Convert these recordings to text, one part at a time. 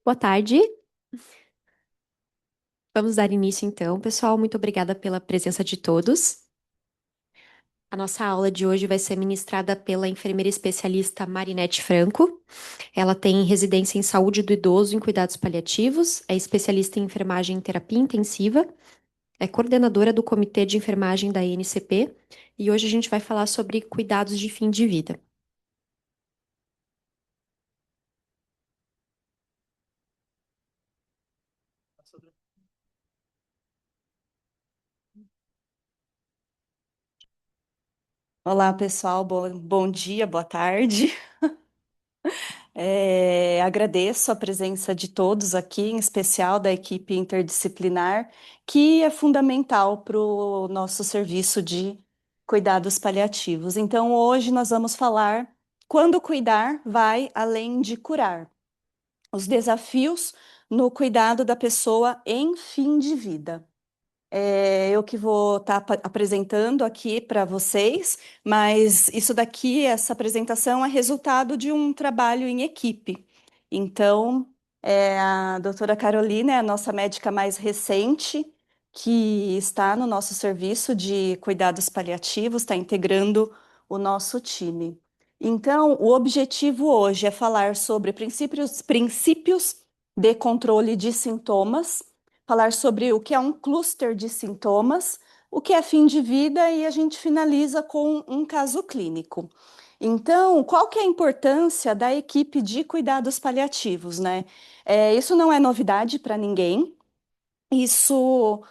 Boa tarde. Vamos dar início então, pessoal. Muito obrigada pela presença de todos. A nossa aula de hoje vai ser ministrada pela enfermeira especialista Marinete Franco. Ela tem residência em saúde do idoso em cuidados paliativos, é especialista em enfermagem e terapia intensiva, é coordenadora do Comitê de Enfermagem da INCP e hoje a gente vai falar sobre cuidados de fim de vida. Olá, pessoal. Bom dia, boa tarde. Agradeço a presença de todos aqui, em especial da equipe interdisciplinar, que é fundamental para o nosso serviço de cuidados paliativos. Então, hoje nós vamos falar quando cuidar vai além de curar. Os desafios no cuidado da pessoa em fim de vida. Eu que vou estar apresentando aqui para vocês, mas isso daqui, essa apresentação é resultado de um trabalho em equipe. Então, a doutora Carolina é a nossa médica mais recente, que está no nosso serviço de cuidados paliativos, está integrando o nosso time. Então, o objetivo hoje é falar sobre princípios de controle de sintomas, falar sobre o que é um cluster de sintomas, o que é fim de vida e a gente finaliza com um caso clínico. Então, qual que é a importância da equipe de cuidados paliativos, né? Isso não é novidade para ninguém. Isso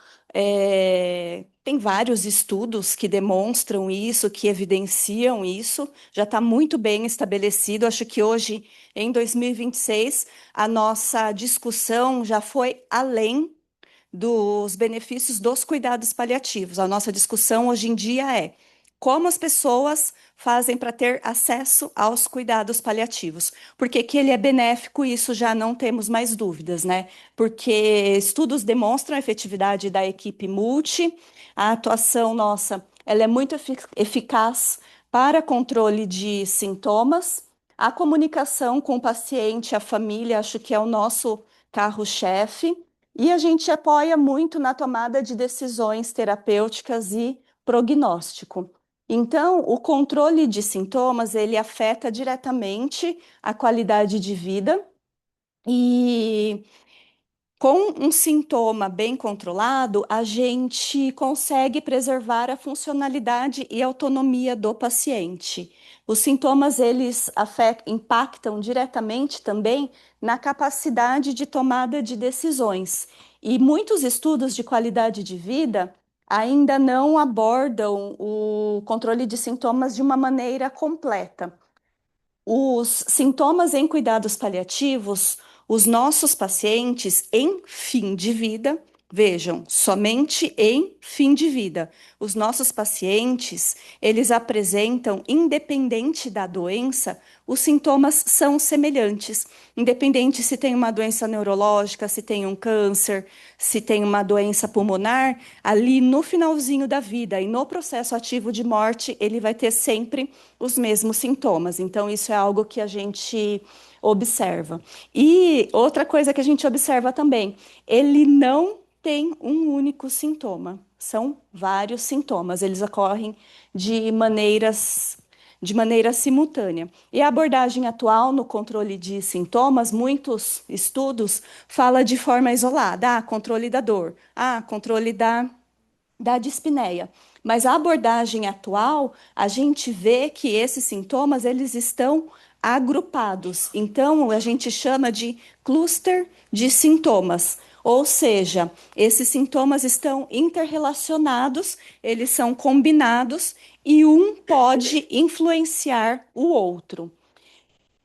tem vários estudos que demonstram isso, que evidenciam isso, já está muito bem estabelecido. Acho que hoje, em 2026, a nossa discussão já foi além dos benefícios dos cuidados paliativos. A nossa discussão hoje em dia é como as pessoas fazem para ter acesso aos cuidados paliativos. Por que que ele é benéfico? Isso já não temos mais dúvidas, né? Porque estudos demonstram a efetividade da equipe multi, a atuação nossa, ela é muito eficaz para controle de sintomas. A comunicação com o paciente, a família, acho que é o nosso carro-chefe. E a gente apoia muito na tomada de decisões terapêuticas e prognóstico. Então, o controle de sintomas, ele afeta diretamente a qualidade de vida e com um sintoma bem controlado, a gente consegue preservar a funcionalidade e autonomia do paciente. Os sintomas, eles impactam diretamente também na capacidade de tomada de decisões. E muitos estudos de qualidade de vida ainda não abordam o controle de sintomas de uma maneira completa. Os sintomas em cuidados paliativos, os nossos pacientes em fim de vida, vejam, somente em fim de vida. Os nossos pacientes, eles apresentam, independente da doença, os sintomas são semelhantes, independente se tem uma doença neurológica, se tem um câncer, se tem uma doença pulmonar, ali no finalzinho da vida e no processo ativo de morte, ele vai ter sempre os mesmos sintomas. Então, isso é algo que a gente observa. E outra coisa que a gente observa também, ele não tem um único sintoma, são vários sintomas, eles ocorrem de de maneira simultânea. E a abordagem atual no controle de sintomas, muitos estudos fala de forma isolada, controle da dor, controle da dispneia. Mas a abordagem atual, a gente vê que esses sintomas eles estão agrupados. Então, a gente chama de cluster de sintomas. Ou seja, esses sintomas estão interrelacionados, eles são combinados e um pode influenciar o outro.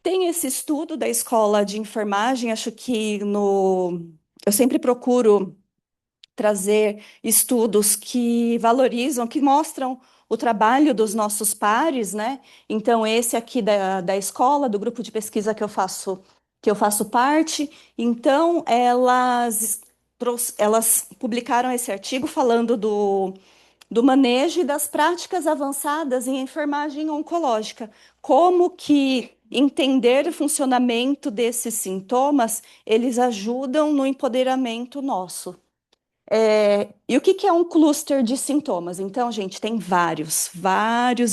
Tem esse estudo da escola de enfermagem, acho que no. Eu sempre procuro trazer estudos que valorizam, que mostram o trabalho dos nossos pares, né? Então, esse aqui da escola, do grupo de pesquisa que eu faço parte, então elas publicaram esse artigo falando do manejo e das práticas avançadas em enfermagem oncológica. Como que entender o funcionamento desses sintomas, eles ajudam no empoderamento nosso. E o que que é um cluster de sintomas? Então, gente, tem vários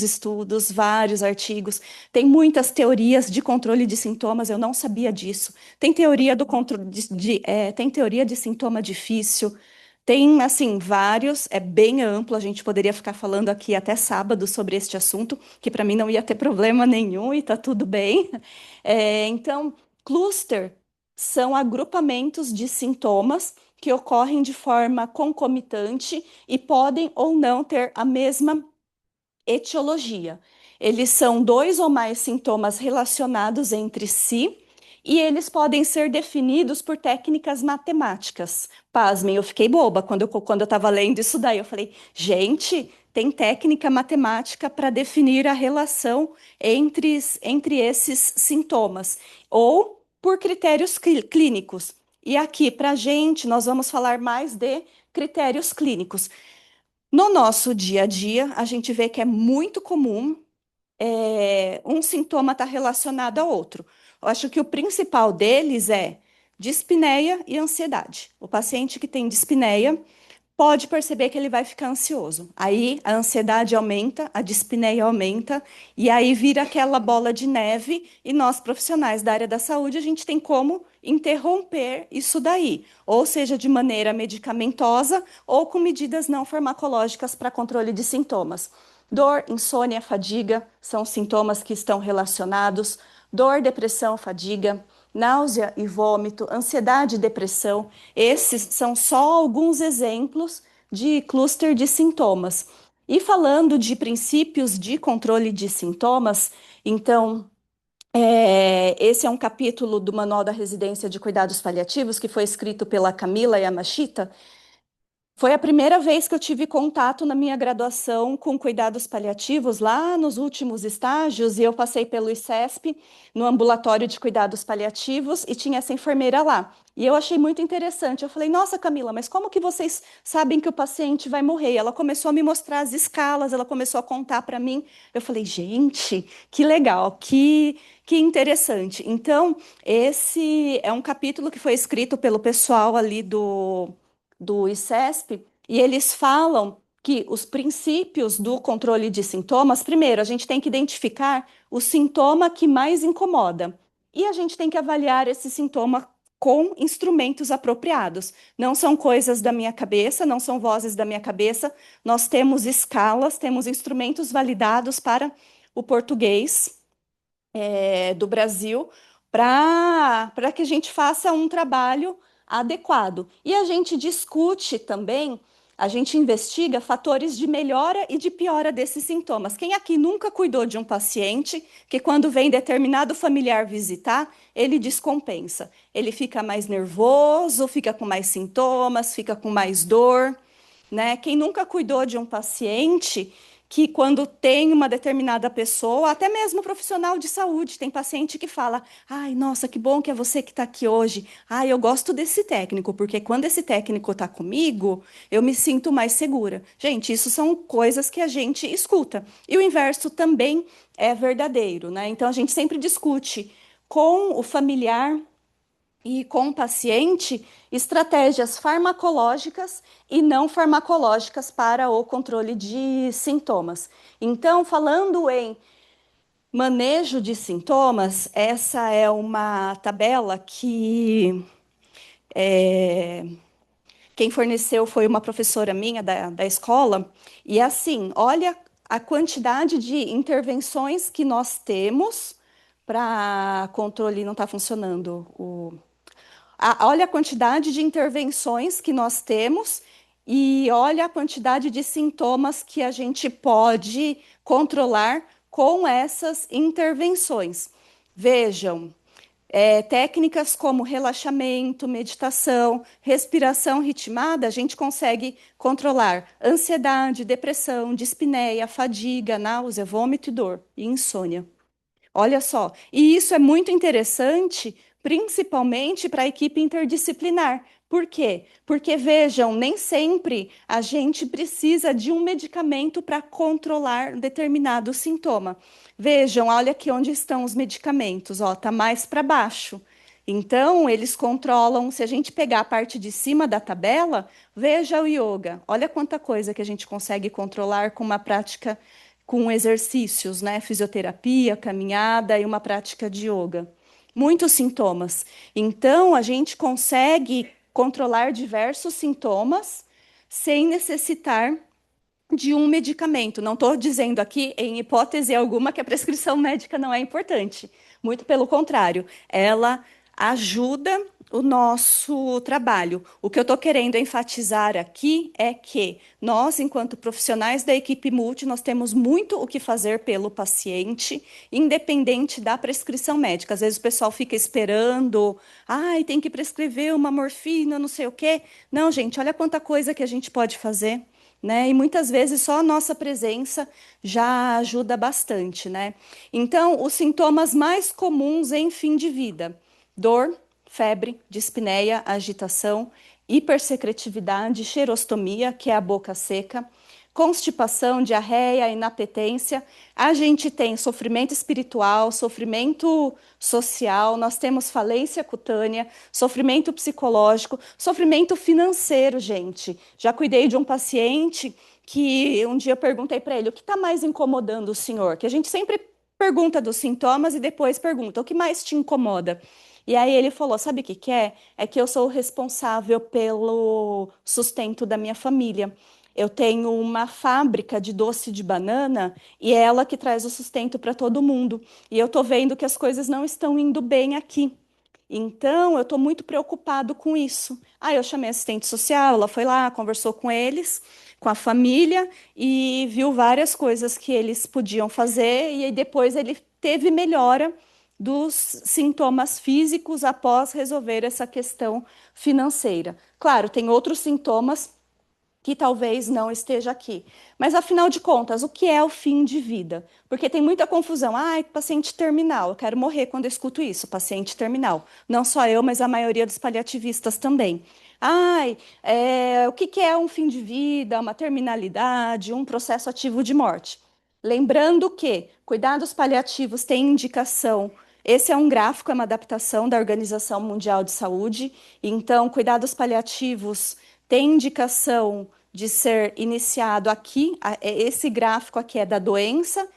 estudos, vários artigos, tem muitas teorias de controle de sintomas, eu não sabia disso. Tem teoria do controle tem teoria de sintoma difícil, tem, assim, vários, é bem amplo, a gente poderia ficar falando aqui até sábado sobre este assunto, que para mim não ia ter problema nenhum e tá tudo bem. Então, cluster são agrupamentos de sintomas que ocorrem de forma concomitante e podem ou não ter a mesma etiologia. Eles são dois ou mais sintomas relacionados entre si e eles podem ser definidos por técnicas matemáticas. Pasmem, eu fiquei boba quando eu estava lendo isso daí. Eu falei, gente, tem técnica matemática para definir a relação entre esses sintomas, ou por critérios clínicos. E aqui, para a gente, nós vamos falar mais de critérios clínicos. No nosso dia a dia, a gente vê que é muito comum um sintoma estar relacionado ao outro. Eu acho que o principal deles é dispneia e ansiedade. O paciente que tem dispneia pode perceber que ele vai ficar ansioso. Aí a ansiedade aumenta, a dispneia aumenta, e aí vira aquela bola de neve, e nós, profissionais da área da saúde, a gente tem como interromper isso daí, ou seja, de maneira medicamentosa ou com medidas não farmacológicas para controle de sintomas. Dor, insônia, fadiga são sintomas que estão relacionados. Dor, depressão, fadiga, náusea e vômito, ansiedade e depressão. Esses são só alguns exemplos de cluster de sintomas. E falando de princípios de controle de sintomas, então, esse é um capítulo do Manual da Residência de Cuidados Paliativos que foi escrito pela Camila Yamashita. Foi a primeira vez que eu tive contato na minha graduação com cuidados paliativos, lá nos últimos estágios, e eu passei pelo ICESP, no ambulatório de cuidados paliativos, e tinha essa enfermeira lá. E eu achei muito interessante. Eu falei, nossa, Camila, mas como que vocês sabem que o paciente vai morrer? Ela começou a me mostrar as escalas, ela começou a contar para mim. Eu falei, gente, que legal, que interessante. Então, esse é um capítulo que foi escrito pelo pessoal ali do ICESP, e eles falam que os princípios do controle de sintomas, primeiro, a gente tem que identificar o sintoma que mais incomoda, e a gente tem que avaliar esse sintoma com instrumentos apropriados. Não são coisas da minha cabeça, não são vozes da minha cabeça, nós temos escalas, temos instrumentos validados para o português do Brasil para que a gente faça um trabalho adequado. E a gente discute também, a gente investiga fatores de melhora e de piora desses sintomas. Quem aqui nunca cuidou de um paciente que, quando vem determinado familiar visitar, ele descompensa? Ele fica mais nervoso, fica com mais sintomas, fica com mais dor, né? Quem nunca cuidou de um paciente que, quando tem uma determinada pessoa, até mesmo profissional de saúde, tem paciente que fala: ai, nossa, que bom que é você que está aqui hoje. Ai, eu gosto desse técnico, porque quando esse técnico está comigo, eu me sinto mais segura. Gente, isso são coisas que a gente escuta. E o inverso também é verdadeiro, né? Então a gente sempre discute com o familiar e com o paciente estratégias farmacológicas e não farmacológicas para o controle de sintomas. Então, falando em manejo de sintomas, essa é uma tabela que quem forneceu foi uma professora minha da escola, e assim, olha a quantidade de intervenções que nós temos para controle, não está funcionando olha a quantidade de intervenções que nós temos e olha a quantidade de sintomas que a gente pode controlar com essas intervenções. Vejam, técnicas como relaxamento, meditação, respiração ritmada, a gente consegue controlar ansiedade, depressão, dispneia, fadiga, náusea, vômito e dor e insônia. Olha só, e isso é muito interessante, principalmente para a equipe interdisciplinar, Por quê? Porque, vejam, nem sempre a gente precisa de um medicamento para controlar determinado sintoma. Vejam, olha aqui onde estão os medicamentos, ó, tá mais para baixo. Então, eles controlam, se a gente pegar a parte de cima da tabela, veja o yoga. Olha quanta coisa que a gente consegue controlar com uma prática, com exercícios, né? Fisioterapia, caminhada e uma prática de yoga. Muitos sintomas. Então, a gente consegue controlar diversos sintomas sem necessitar de um medicamento. Não estou dizendo aqui, em hipótese alguma, que a prescrição médica não é importante. Muito pelo contrário, ela ajuda o nosso trabalho. O que eu estou querendo enfatizar aqui é que nós, enquanto profissionais da equipe multi, nós temos muito o que fazer pelo paciente, independente da prescrição médica. Às vezes o pessoal fica esperando, ai, tem que prescrever uma morfina, não sei o quê. Não, gente, olha quanta coisa que a gente pode fazer, né? E muitas vezes só a nossa presença já ajuda bastante, né? Então, os sintomas mais comuns em fim de vida: dor, febre, dispneia, agitação, hipersecretividade, xerostomia, que é a boca seca, constipação, diarreia, inapetência. A gente tem sofrimento espiritual, sofrimento social, nós temos falência cutânea, sofrimento psicológico, sofrimento financeiro, gente. Já cuidei de um paciente que um dia eu perguntei para ele: o que está mais incomodando o senhor? Que a gente sempre pergunta dos sintomas e depois pergunta: o que mais te incomoda? E aí ele falou: sabe o que que é? É que eu sou o responsável pelo sustento da minha família. Eu tenho uma fábrica de doce de banana e é ela que traz o sustento para todo mundo. E eu estou vendo que as coisas não estão indo bem aqui. Então, eu estou muito preocupado com isso. Aí eu chamei a assistente social, ela foi lá, conversou com eles, com a família, e viu várias coisas que eles podiam fazer, e aí depois ele teve melhora dos sintomas físicos após resolver essa questão financeira. Claro, tem outros sintomas que talvez não esteja aqui. Mas, afinal de contas, o que é o fim de vida? Porque tem muita confusão. Ai, paciente terminal, eu quero morrer quando eu escuto isso, paciente terminal. Não só eu, mas a maioria dos paliativistas também. Ai, o que que é um fim de vida, uma terminalidade, um processo ativo de morte? Lembrando que cuidados paliativos têm indicação. Esse é um gráfico, é uma adaptação da Organização Mundial de Saúde. Então, cuidados paliativos tem indicação de ser iniciado aqui, esse gráfico aqui é da doença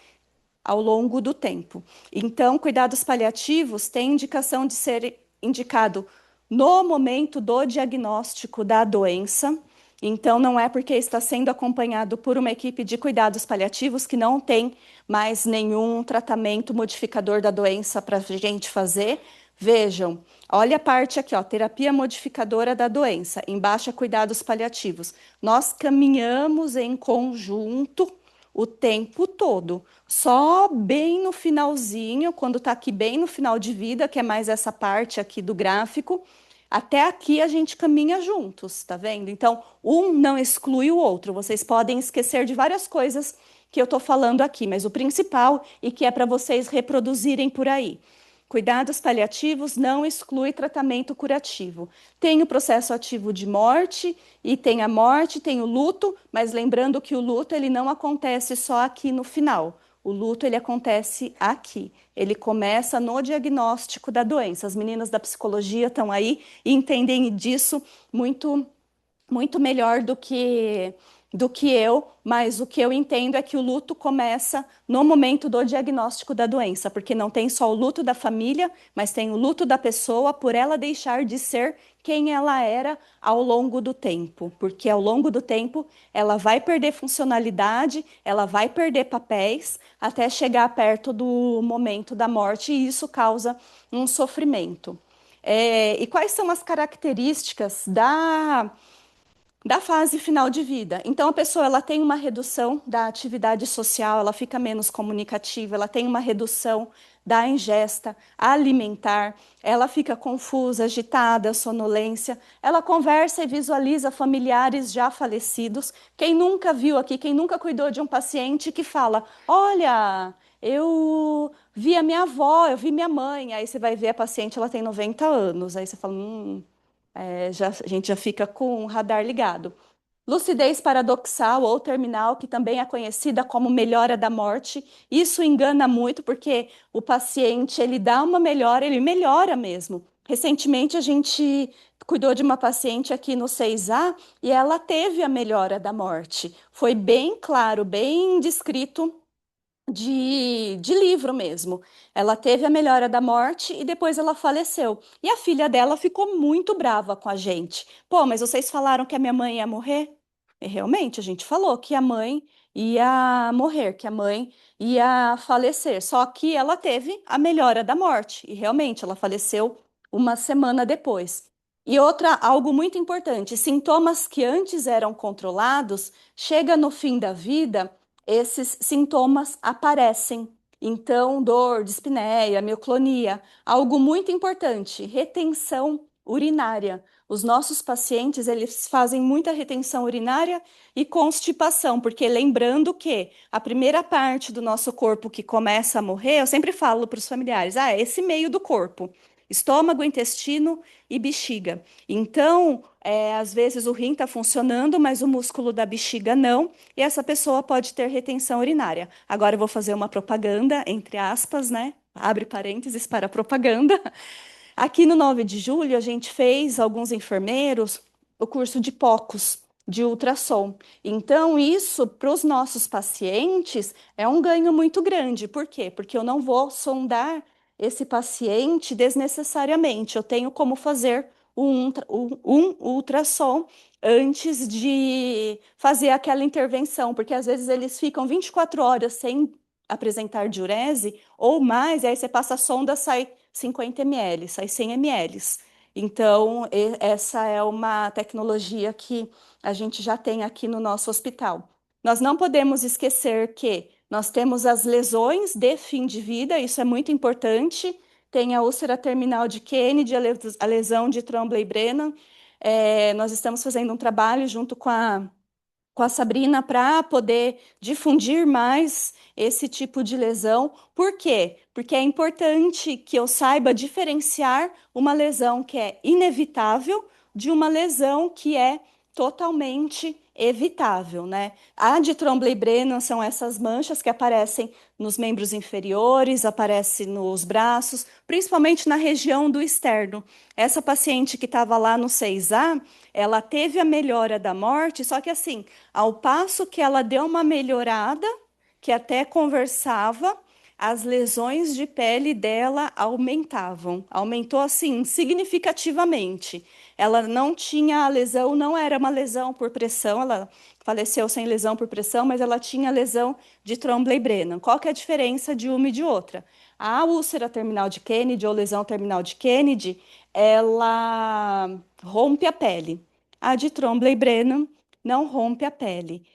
ao longo do tempo. Então, cuidados paliativos têm indicação de ser indicado no momento do diagnóstico da doença. Então, não é porque está sendo acompanhado por uma equipe de cuidados paliativos que não tem mais nenhum tratamento modificador da doença para a gente fazer. Vejam, olha a parte aqui, ó, terapia modificadora da doença, embaixo é cuidados paliativos. Nós caminhamos em conjunto o tempo todo. Só bem no finalzinho, quando está aqui bem no final de vida, que é mais essa parte aqui do gráfico, até aqui a gente caminha juntos, tá vendo? Então, um não exclui o outro. Vocês podem esquecer de várias coisas que eu estou falando aqui, mas o principal e que é para vocês reproduzirem por aí. Cuidados paliativos não exclui tratamento curativo. Tem o processo ativo de morte e tem a morte, tem o luto, mas lembrando que o luto ele não acontece só aqui no final. O luto ele acontece aqui. Ele começa no diagnóstico da doença. As meninas da psicologia estão aí e entendem disso muito melhor do que eu, mas o que eu entendo é que o luto começa no momento do diagnóstico da doença, porque não tem só o luto da família, mas tem o luto da pessoa por ela deixar de ser quem ela era ao longo do tempo, porque ao longo do tempo ela vai perder funcionalidade, ela vai perder papéis até chegar perto do momento da morte e isso causa um sofrimento. E quais são as características da fase final de vida? Então, a pessoa ela tem uma redução da atividade social, ela fica menos comunicativa, ela tem uma redução da ingesta alimentar, ela fica confusa, agitada, sonolência, ela conversa e visualiza familiares já falecidos. Quem nunca viu aqui, quem nunca cuidou de um paciente que fala: olha, eu vi a minha avó, eu vi minha mãe. Aí você vai ver a paciente, ela tem 90 anos. Aí você fala: A gente já fica com o radar ligado. Lucidez paradoxal ou terminal, que também é conhecida como melhora da morte. Isso engana muito, porque o paciente, ele dá uma melhora, ele melhora mesmo. Recentemente, a gente cuidou de uma paciente aqui no 6A e ela teve a melhora da morte. Foi bem claro, bem descrito de livro mesmo. Ela teve a melhora da morte e depois ela faleceu. E a filha dela ficou muito brava com a gente. Pô, mas vocês falaram que a minha mãe ia morrer? E realmente, a gente falou que a mãe ia morrer, que a mãe ia falecer. Só que ela teve a melhora da morte. E realmente, ela faleceu uma semana depois. E outra, algo muito importante, sintomas que antes eram controlados, chega no fim da vida esses sintomas aparecem. Então, dor, dispneia, mioclonia, algo muito importante, retenção urinária. Os nossos pacientes, eles fazem muita retenção urinária e constipação, porque lembrando que a primeira parte do nosso corpo que começa a morrer, eu sempre falo para os familiares, é esse meio do corpo, estômago, intestino e bexiga. Então, às vezes o rim está funcionando, mas o músculo da bexiga não, e essa pessoa pode ter retenção urinária. Agora eu vou fazer uma propaganda, entre aspas, né? Abre parênteses para propaganda. Aqui no 9 de julho, a gente fez, alguns enfermeiros, o curso de POCUS, de ultrassom. Então, isso para os nossos pacientes é um ganho muito grande. Por quê? Porque eu não vou sondar esse paciente desnecessariamente. Eu tenho como fazer um ultrassom antes de fazer aquela intervenção, porque às vezes eles ficam 24 horas sem apresentar diurese ou mais, e aí você passa a sonda, sai 50 ml, sai 100 ml. Então, essa é uma tecnologia que a gente já tem aqui no nosso hospital. Nós não podemos esquecer que nós temos as lesões de fim de vida, isso é muito importante. Tem a úlcera terminal de Kennedy, a lesão de Tremblay-Brennan. Nós estamos fazendo um trabalho junto com a Sabrina para poder difundir mais esse tipo de lesão. Por quê? Porque é importante que eu saiba diferenciar uma lesão que é inevitável de uma lesão que é totalmente evitável, né? A de Tremblay-Brennan são essas manchas que aparecem nos membros inferiores, aparecem nos braços, principalmente na região do externo. Essa paciente que estava lá no 6A, ela teve a melhora da morte, só que assim, ao passo que ela deu uma melhorada, que até conversava, as lesões de pele dela aumentavam. Aumentou assim significativamente. Ela não tinha a lesão, não era uma lesão por pressão, ela faleceu sem lesão por pressão, mas ela tinha lesão de Tremblay-Brennan. Qual que é a diferença de uma e de outra? A úlcera terminal de Kennedy ou lesão terminal de Kennedy, ela rompe a pele. A de Tremblay-Brennan não rompe a pele.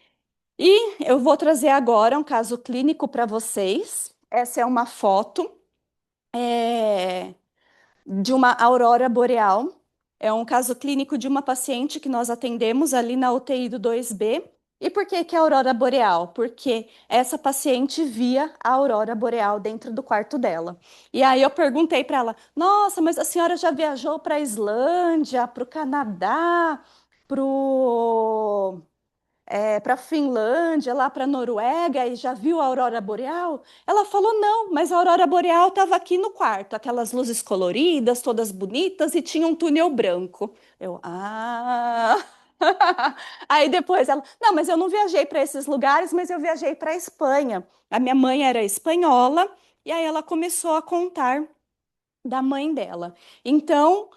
E eu vou trazer agora um caso clínico para vocês. Essa é uma foto é, de uma aurora boreal. É um caso clínico de uma paciente que nós atendemos ali na UTI do 2B. E por que que é a aurora boreal? Porque essa paciente via a aurora boreal dentro do quarto dela. E aí eu perguntei para ela: Nossa, mas a senhora já viajou para a Islândia, para o Canadá, para para a Finlândia, lá para a Noruega e já viu a aurora boreal? Ela falou não, mas a aurora boreal estava aqui no quarto, aquelas luzes coloridas, todas bonitas e tinha um túnel branco. Eu. Aí depois ela, não, mas eu não viajei para esses lugares, mas eu viajei para a Espanha. A minha mãe era espanhola e aí ela começou a contar da mãe dela. Então,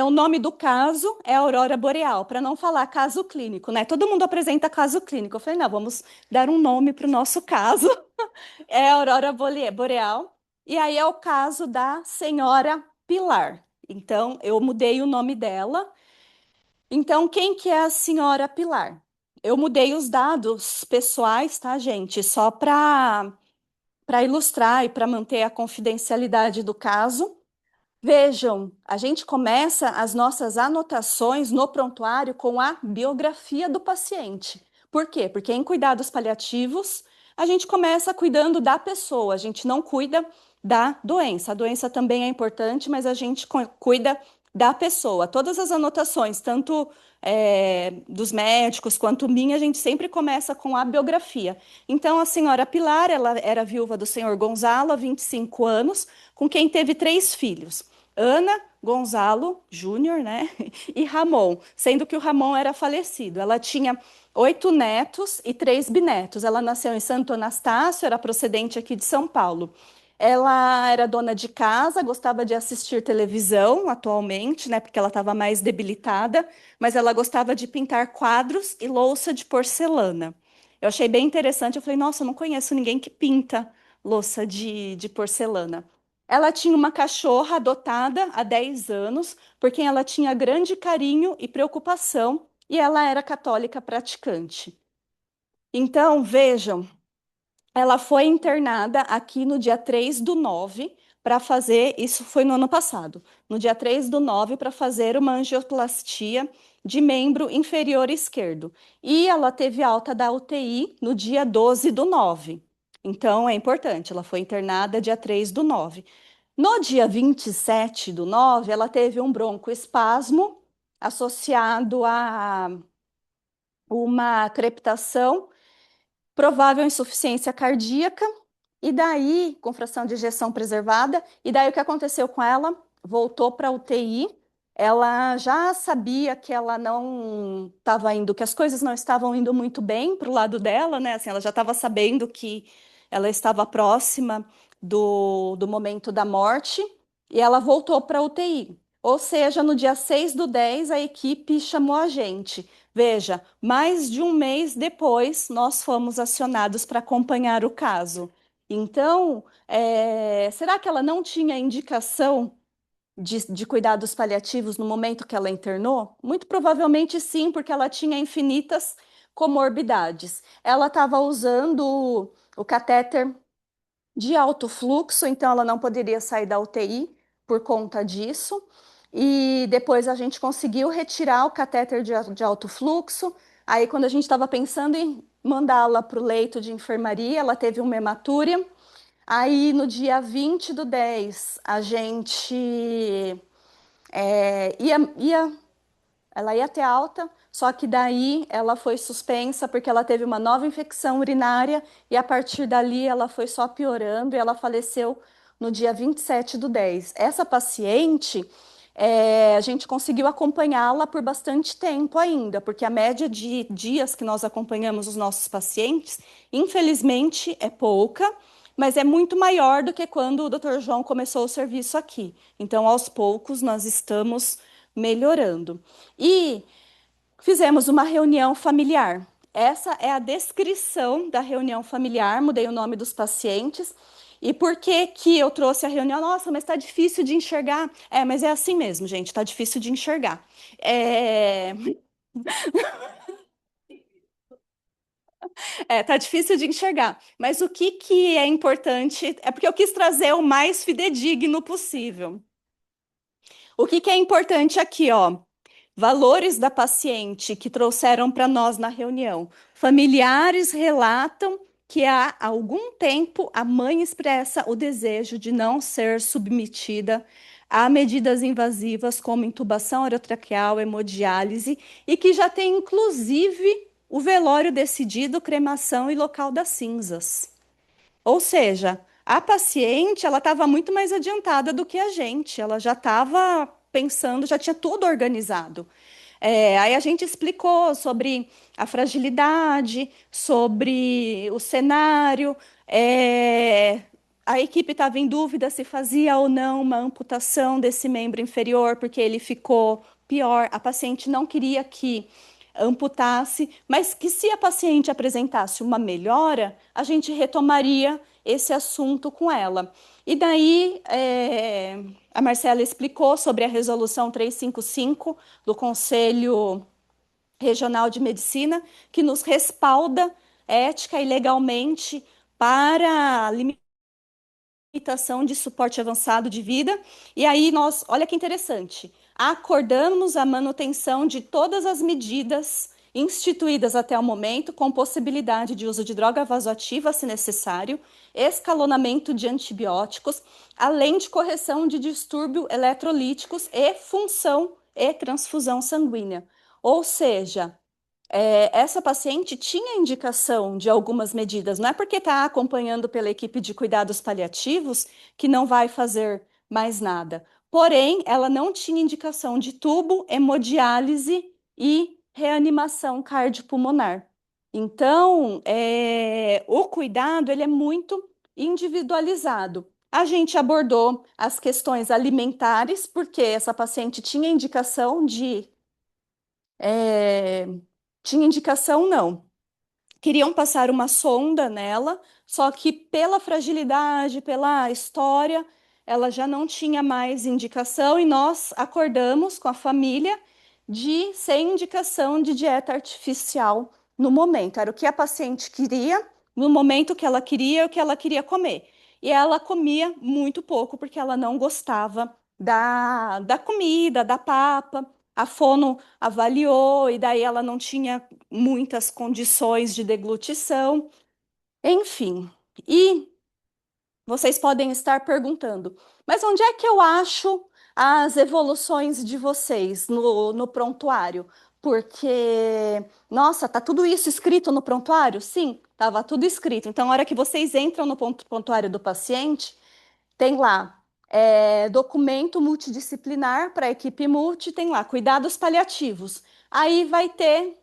o nome do caso é aurora boreal, para não falar caso clínico, né? Todo mundo apresenta caso clínico. Eu falei, não, vamos dar um nome para o nosso caso. É aurora boreal. E aí é o caso da senhora Pilar. Então, eu mudei o nome dela. Então, quem que é a senhora Pilar? Eu mudei os dados pessoais, tá, gente? Só para ilustrar e para manter a confidencialidade do caso. Vejam, a gente começa as nossas anotações no prontuário com a biografia do paciente. Por quê? Porque em cuidados paliativos, a gente começa cuidando da pessoa, a gente não cuida da doença. A doença também é importante, mas a gente cuida da pessoa. Todas as anotações, tanto dos médicos quanto minha, a gente sempre começa com a biografia. Então, a senhora Pilar, ela era viúva do senhor Gonzalo há 25 anos, com quem teve três filhos. Ana, Gonzalo Júnior, né? E Ramon, sendo que o Ramon era falecido. Ela tinha 8 netos e 3 bisnetos. Ela nasceu em Santo Anastácio, era procedente aqui de São Paulo. Ela era dona de casa, gostava de assistir televisão atualmente, né, porque ela estava mais debilitada, mas ela gostava de pintar quadros e louça de porcelana. Eu achei bem interessante, eu falei, nossa, eu não conheço ninguém que pinta louça de porcelana. Ela tinha uma cachorra adotada há 10 anos, por quem ela tinha grande carinho e preocupação, e ela era católica praticante. Então, vejam, ela foi internada aqui no dia 3/9 para fazer, isso foi no ano passado, no dia 3/9 para fazer uma angioplastia de membro inferior esquerdo. E ela teve alta da UTI no dia 12/9. Então é importante, ela foi internada dia 3/9. No dia 27/9, ela teve um broncoespasmo associado a uma crepitação, provável insuficiência cardíaca, e daí, com fração de ejeção preservada, e daí o que aconteceu com ela? Voltou para a UTI. Ela já sabia que ela não estava indo, que as coisas não estavam indo muito bem para o lado dela, né? Assim, ela já estava sabendo que ela estava próxima do momento da morte, e ela voltou para a UTI. Ou seja, no dia 6/10, a equipe chamou a gente. Veja, mais de um mês depois, nós fomos acionados para acompanhar o caso. Então, será que ela não tinha indicação de cuidados paliativos no momento que ela internou? Muito provavelmente sim, porque ela tinha infinitas comorbidades. Ela estava usando o catéter de alto fluxo, então ela não poderia sair da UTI por conta disso. E depois a gente conseguiu retirar o catéter de alto fluxo. Aí, quando a gente estava pensando em mandá-la para o leito de enfermaria, ela teve uma hematúria. Aí, no dia 20/10, a gente ela ia ter alta, só que daí ela foi suspensa porque ela teve uma nova infecção urinária e a partir dali ela foi só piorando e ela faleceu no dia 27/10. Essa paciente, a gente conseguiu acompanhá-la por bastante tempo ainda, porque a média de dias que nós acompanhamos os nossos pacientes, infelizmente, é pouca, mas é muito maior do que quando o Dr. João começou o serviço aqui. Então, aos poucos, nós estamos melhorando. E fizemos uma reunião familiar. Essa é a descrição da reunião familiar, mudei o nome dos pacientes. E por que que eu trouxe a reunião? Nossa, mas está difícil de enxergar. Mas é assim mesmo, gente, está difícil de enxergar. É, tá difícil de enxergar. Mas o que que é importante é porque eu quis trazer o mais fidedigno possível. O que que é importante aqui, ó? Valores da paciente que trouxeram para nós na reunião. Familiares relatam que há algum tempo a mãe expressa o desejo de não ser submetida a medidas invasivas como intubação orotraqueal, hemodiálise e que já tem inclusive o velório decidido, cremação e local das cinzas. Ou seja, a paciente, ela estava muito mais adiantada do que a gente. Ela já estava pensando, já tinha tudo organizado. Aí a gente explicou sobre a fragilidade, sobre o cenário. A equipe estava em dúvida se fazia ou não uma amputação desse membro inferior, porque ele ficou pior. A paciente não queria que amputasse, mas que se a paciente apresentasse uma melhora, a gente retomaria esse assunto com ela. E daí, a Marcela explicou sobre a resolução 355 do Conselho Regional de Medicina, que nos respalda ética e legalmente para a limitação de suporte avançado de vida. E aí nós, olha que interessante, acordamos a manutenção de todas as medidas instituídas até o momento, com possibilidade de uso de droga vasoativa, se necessário, escalonamento de antibióticos, além de correção de distúrbios eletrolíticos e função e transfusão sanguínea. Ou seja, essa paciente tinha indicação de algumas medidas, não é porque está acompanhando pela equipe de cuidados paliativos que não vai fazer mais nada. Porém, ela não tinha indicação de tubo, hemodiálise e reanimação cardiopulmonar. Então, o cuidado ele é muito individualizado. A gente abordou as questões alimentares, porque essa paciente tinha indicação de. é, Tinha indicação, não. Queriam passar uma sonda nela, só que pela fragilidade, pela história, ela já não tinha mais indicação e nós acordamos com a família de sem indicação de dieta artificial no momento. Era o que a paciente queria, no momento que ela queria, o que ela queria comer. E ela comia muito pouco, porque ela não gostava da comida, da papa. A fono avaliou e daí ela não tinha muitas condições de deglutição, enfim. E vocês podem estar perguntando, mas onde é que eu acho as evoluções de vocês no prontuário? Porque, nossa, tá tudo isso escrito no prontuário? Sim, estava tudo escrito. Então, na hora que vocês entram no prontuário do paciente, tem lá documento multidisciplinar para a equipe multi, tem lá cuidados paliativos. Aí vai ter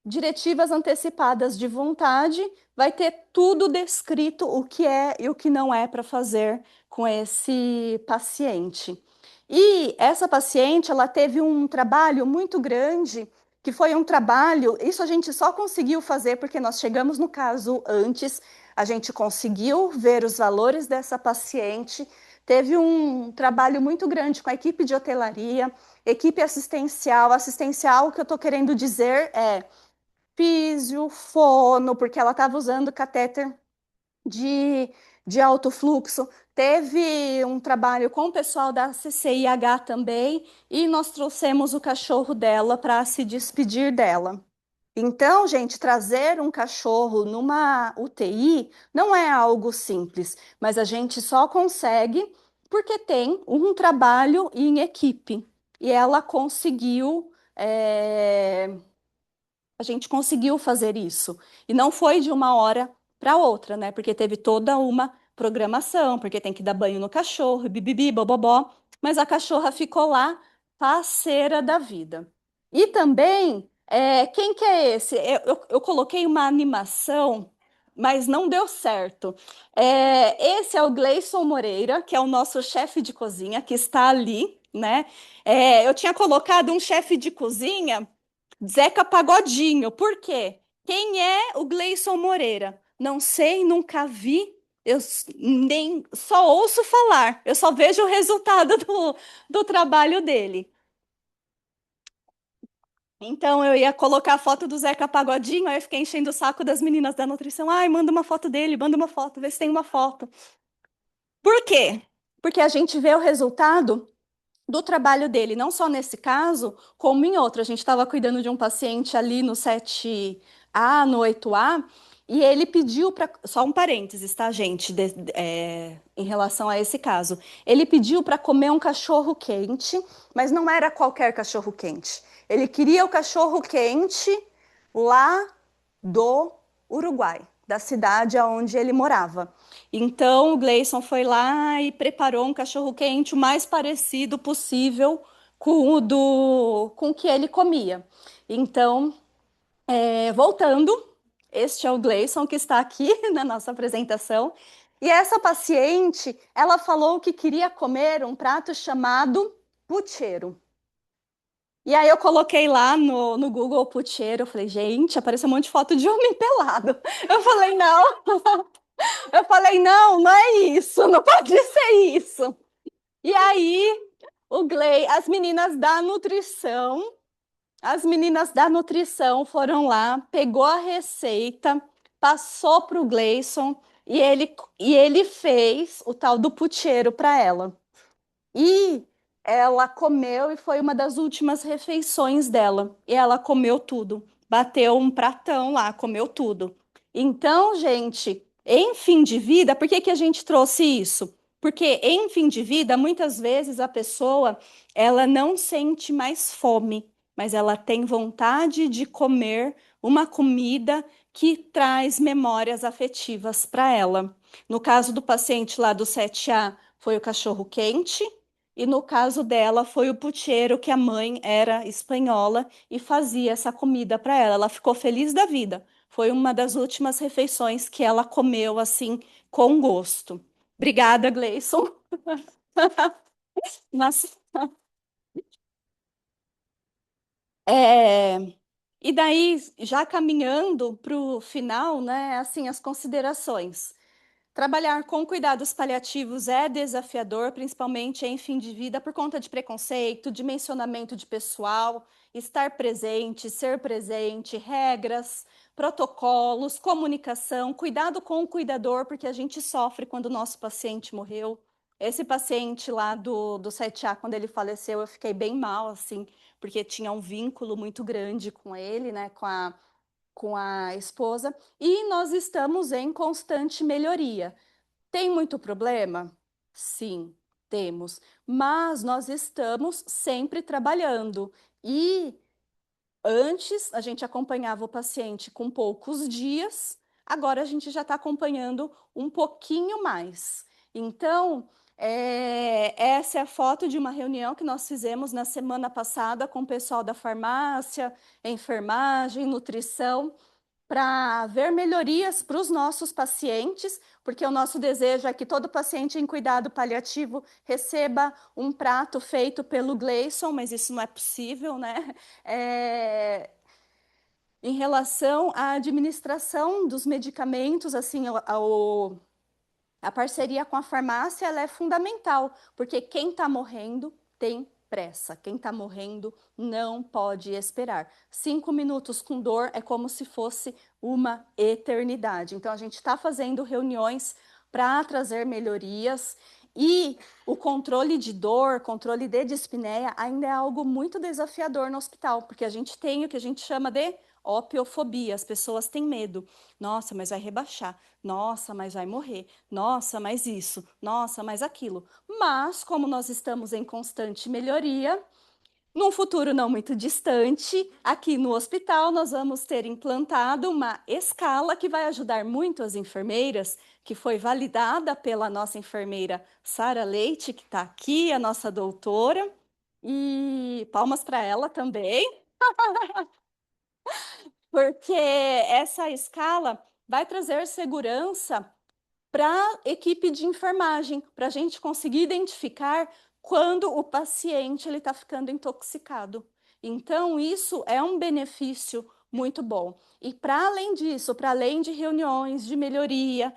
diretivas antecipadas de vontade, vai ter tudo descrito o que é e o que não é para fazer com esse paciente. E essa paciente, ela teve um trabalho muito grande, que foi um trabalho, isso a gente só conseguiu fazer porque nós chegamos no caso antes, a gente conseguiu ver os valores dessa paciente, teve um trabalho muito grande com a equipe de hotelaria, equipe assistencial. Assistencial, o que eu estou querendo dizer é físio, fono, porque ela estava usando catéter de, de alto fluxo. Teve um trabalho com o pessoal da CCIH também, e nós trouxemos o cachorro dela para se despedir dela. Então, gente, trazer um cachorro numa UTI não é algo simples, mas a gente só consegue porque tem um trabalho em equipe. E ela conseguiu. A gente conseguiu fazer isso. E não foi de uma hora para outra, né? Porque teve toda uma programação, porque tem que dar banho no cachorro, bibibi, bobobó. Mas a cachorra ficou lá, parceira da vida. E também, quem que é esse? Eu coloquei uma animação, mas não deu certo. Esse é o Gleison Moreira, que é o nosso chefe de cozinha, que está ali, né? Eu tinha colocado um chefe de cozinha Zeca Pagodinho. Por quê? Quem é o Gleison Moreira? Não sei, nunca vi. Nem só ouço falar. Eu só vejo o resultado do trabalho dele. Então eu ia colocar a foto do Zeca Pagodinho, aí eu fiquei enchendo o saco das meninas da nutrição. Ai, manda uma foto dele, manda uma foto, vê se tem uma foto. Por quê? Porque a gente vê o resultado do trabalho dele, não só nesse caso, como em outro. A gente estava cuidando de um paciente ali no 7A, no 8A, e ele pediu para. Só um parênteses, tá, gente, em relação a esse caso. Ele pediu para comer um cachorro quente, mas não era qualquer cachorro quente. Ele queria o cachorro quente lá do Uruguai, da cidade onde ele morava. Então, o Gleison foi lá e preparou um cachorro-quente o mais parecido possível com o que ele comia. Então, voltando, este é o Gleison que está aqui na nossa apresentação. E essa paciente, ela falou que queria comer um prato chamado pucheiro. E aí eu coloquei lá no Google pucheiro, eu falei, gente, apareceu um monte de foto de homem pelado. Eu falei, não, não é isso, não pode ser isso. E aí, as as meninas da nutrição foram lá, pegou a receita, passou para o Gleison e ele fez o tal do pucheiro para ela. E ela comeu e foi uma das últimas refeições dela. E ela comeu tudo. bateu um pratão lá, comeu tudo. Então, gente, em fim de vida, por que que a gente trouxe isso? Porque em fim de vida, muitas vezes a pessoa, ela não sente mais fome, mas ela tem vontade de comer uma comida que traz memórias afetivas para ela. No caso do paciente lá do 7A, foi o cachorro quente, e no caso dela foi o pucheiro, que a mãe era espanhola e fazia essa comida para ela. Ela ficou feliz da vida. Foi uma das últimas refeições que ela comeu assim com gosto. Obrigada, Gleison. Nossa. É, e daí, já caminhando para o final, né, assim, as considerações. Trabalhar com cuidados paliativos é desafiador, principalmente em fim de vida, por conta de preconceito, dimensionamento de pessoal, estar presente, ser presente, regras, protocolos, comunicação, cuidado com o cuidador, porque a gente sofre quando o nosso paciente morreu. Esse paciente lá do 7A, quando ele faleceu, eu fiquei bem mal, assim, porque tinha um vínculo muito grande com ele, né, com a esposa, e nós estamos em constante melhoria. Tem muito problema? Sim, temos, mas nós estamos sempre trabalhando. E antes a gente acompanhava o paciente com poucos dias, agora a gente já está acompanhando um pouquinho mais. Então, essa é a foto de uma reunião que nós fizemos na semana passada com o pessoal da farmácia, enfermagem, nutrição, para ver melhorias para os nossos pacientes, porque o nosso desejo é que todo paciente em cuidado paliativo receba um prato feito pelo Gleison, mas isso não é possível, né? É, em relação à administração dos medicamentos, assim, a parceria com a farmácia ela é fundamental, porque quem está morrendo tem pressa. Quem está morrendo não pode esperar. 5 minutos com dor é como se fosse uma eternidade. Então, a gente está fazendo reuniões para trazer melhorias e o controle de dor, controle de dispneia, ainda é algo muito desafiador no hospital, porque a gente tem o que a gente chama de opiofobia. As pessoas têm medo. Nossa, mas vai rebaixar. Nossa, mas vai morrer. Nossa, mas isso. Nossa, mas aquilo. Mas, como nós estamos em constante melhoria, num futuro não muito distante, aqui no hospital, nós vamos ter implantado uma escala que vai ajudar muito as enfermeiras, que foi validada pela nossa enfermeira Sara Leite, que está aqui, a nossa doutora. E palmas para ela também, porque essa escala vai trazer segurança para a equipe de enfermagem, para a gente conseguir identificar quando o paciente ele está ficando intoxicado. Então, isso é um benefício muito bom. E para além disso, para além de reuniões de melhoria,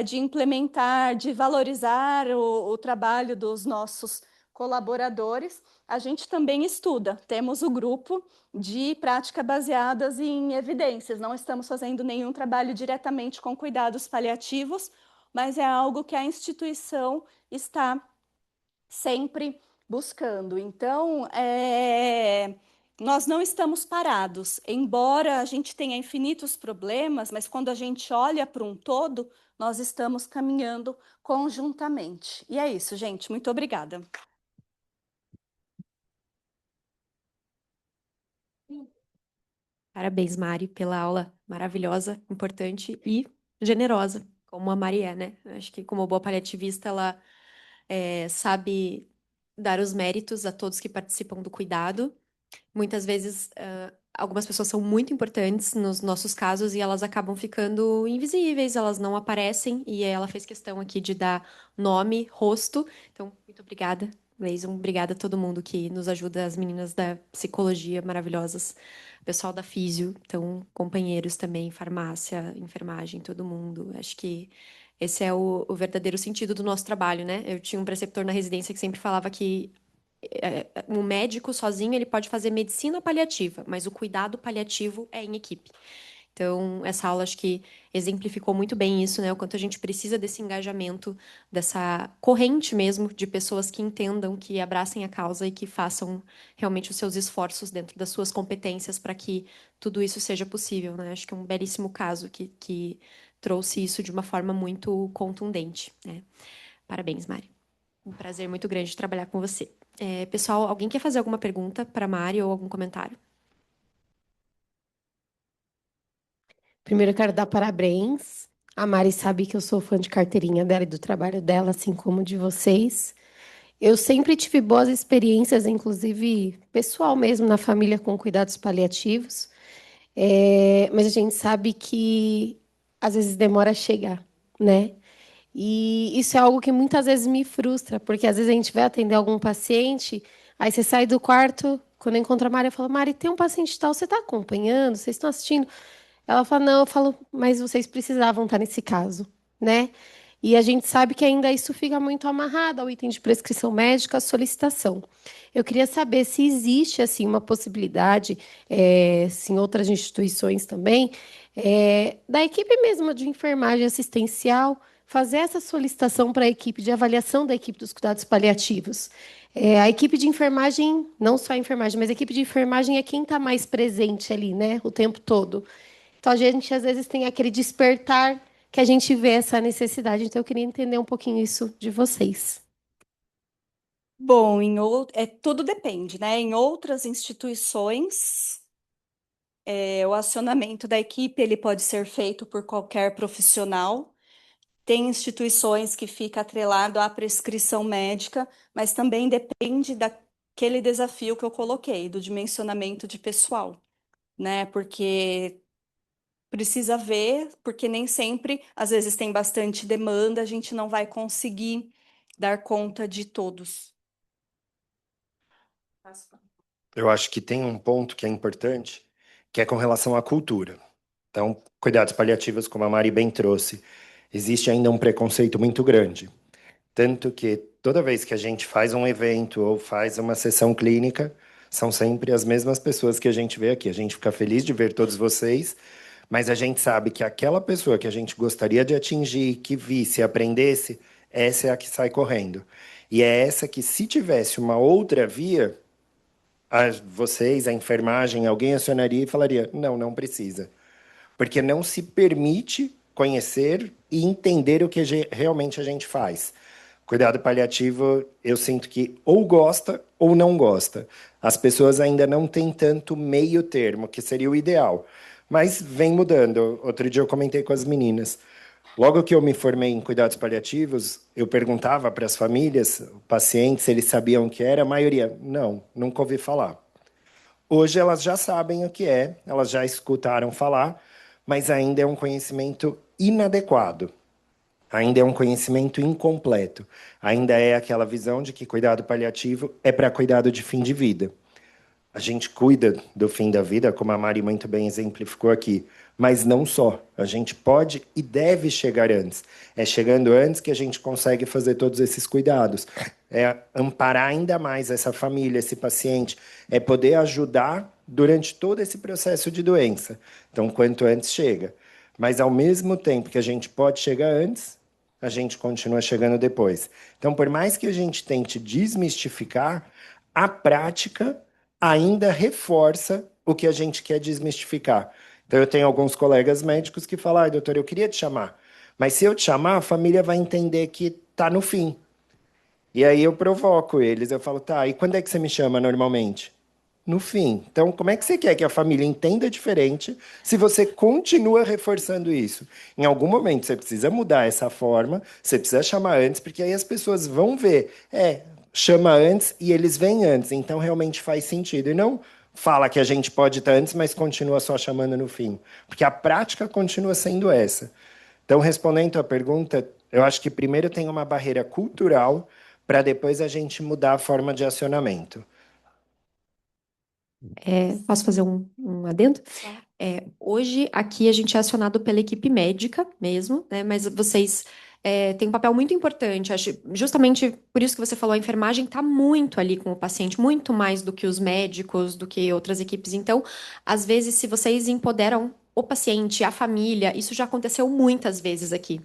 de implementar, de valorizar o trabalho dos nossos colaboradores, a gente também estuda. Temos o grupo de prática baseadas em evidências. Não estamos fazendo nenhum trabalho diretamente com cuidados paliativos, mas é algo que a instituição está sempre buscando. Então, nós não estamos parados, embora a gente tenha infinitos problemas, mas quando a gente olha para um todo, nós estamos caminhando conjuntamente. E é isso, gente. Muito obrigada. Parabéns, Mari, pela aula maravilhosa, importante e generosa, como a Mari é, né? Acho que como boa paliativista, ela sabe dar os méritos a todos que participam do cuidado. Muitas vezes, algumas pessoas são muito importantes nos nossos casos e elas acabam ficando invisíveis, elas não aparecem, e ela fez questão aqui de dar nome, rosto. Então, muito obrigada, Gleison. Obrigada a todo mundo que nos ajuda, as meninas da psicologia maravilhosas, o pessoal da físio, então, companheiros também, farmácia, enfermagem, todo mundo. Acho que esse é o verdadeiro sentido do nosso trabalho, né? Eu tinha um preceptor na residência que sempre falava que um médico sozinho ele pode fazer medicina paliativa, mas o cuidado paliativo é em equipe. Então, essa aula acho que exemplificou muito bem isso, né? O quanto a gente precisa desse engajamento, dessa corrente mesmo de pessoas que entendam, que abracem a causa e que façam realmente os seus esforços dentro das suas competências para que tudo isso seja possível, né? Acho que é um belíssimo caso que trouxe isso de uma forma muito contundente, né? Parabéns, Mari. Um prazer muito grande trabalhar com você. Pessoal, alguém quer fazer alguma pergunta para a Mari ou algum comentário? Primeiro, eu quero dar parabéns. A Mari sabe que eu sou fã de carteirinha dela e do trabalho dela, assim como de vocês. Eu sempre tive boas experiências, inclusive pessoal mesmo, na família com cuidados paliativos. Mas a gente sabe que às vezes demora a chegar, né? E isso é algo que muitas vezes me frustra, porque às vezes a gente vai atender algum paciente, aí você sai do quarto, quando encontra a Mari, eu falo, Mari, tem um paciente tal, você está acompanhando? Vocês estão assistindo? Ela fala, não, eu falo, mas vocês precisavam estar nesse caso, né? E a gente sabe que ainda isso fica muito amarrado ao item de prescrição médica, a solicitação. Eu queria saber se existe assim uma possibilidade, se em outras instituições também, da equipe mesmo de enfermagem assistencial fazer essa solicitação para a equipe de avaliação da equipe dos cuidados paliativos. A equipe de enfermagem, não só a enfermagem, mas a equipe de enfermagem é quem está mais presente ali, né, o tempo todo. Então, a gente, às vezes, tem aquele despertar que a gente vê essa necessidade. Então, eu queria entender um pouquinho isso de vocês. Bom, tudo depende, né? Em outras instituições, o acionamento da equipe ele pode ser feito por qualquer profissional. Tem instituições que fica atrelado à prescrição médica, mas também depende daquele desafio que eu coloquei, do dimensionamento de pessoal, né? Porque precisa ver, porque nem sempre, às vezes tem bastante demanda, a gente não vai conseguir dar conta de todos. Eu acho que tem um ponto que é importante, que é com relação à cultura. Então, cuidados paliativos, como a Mari bem trouxe, existe ainda um preconceito muito grande. Tanto que toda vez que a gente faz um evento ou faz uma sessão clínica, são sempre as mesmas pessoas que a gente vê aqui. A gente fica feliz de ver todos vocês, mas a gente sabe que aquela pessoa que a gente gostaria de atingir, que visse, aprendesse, essa é a que sai correndo. E é essa que, se tivesse uma outra via, vocês, a enfermagem, alguém acionaria e falaria: não, não precisa. Porque não se permite conhecer e entender o que realmente a gente faz. Cuidado paliativo, eu sinto que ou gosta ou não gosta. As pessoas ainda não têm tanto meio termo, que seria o ideal. Mas vem mudando. Outro dia eu comentei com as meninas. Logo que eu me formei em cuidados paliativos, eu perguntava para as famílias, pacientes, se eles sabiam o que era. A maioria, não, nunca ouvi falar. Hoje elas já sabem o que é, elas já escutaram falar, mas ainda é um conhecimento inadequado. Ainda é um conhecimento incompleto. Ainda é aquela visão de que cuidado paliativo é para cuidado de fim de vida. A gente cuida do fim da vida, como a Mari muito bem exemplificou aqui, mas não só. A gente pode e deve chegar antes. É chegando antes que a gente consegue fazer todos esses cuidados. É amparar ainda mais essa família, esse paciente. É poder ajudar durante todo esse processo de doença. Então, quanto antes chega. Mas, ao mesmo tempo que a gente pode chegar antes, a gente continua chegando depois. Então, por mais que a gente tente desmistificar, a prática ainda reforça o que a gente quer desmistificar. Então, eu tenho alguns colegas médicos que falam: ai, doutor, eu queria te chamar, mas se eu te chamar, a família vai entender que está no fim. E aí eu provoco eles, eu falo: tá, e quando é que você me chama normalmente? No fim. Então, como é que você quer que a família entenda diferente se você continua reforçando isso? Em algum momento você precisa mudar essa forma, você precisa chamar antes, porque aí as pessoas vão ver. Chama antes e eles vêm antes, então realmente faz sentido. E não fala que a gente pode estar antes, mas continua só chamando no fim. Porque a prática continua sendo essa. Então, respondendo à pergunta, eu acho que primeiro tem uma barreira cultural para depois a gente mudar a forma de acionamento. Posso fazer um adendo? Hoje, aqui, a gente é acionado pela equipe médica mesmo, né? Mas vocês têm um papel muito importante. Acho, justamente por isso que você falou, a enfermagem está muito ali com o paciente, muito mais do que os médicos, do que outras equipes. Então, às vezes, se vocês empoderam o paciente, a família, isso já aconteceu muitas vezes aqui,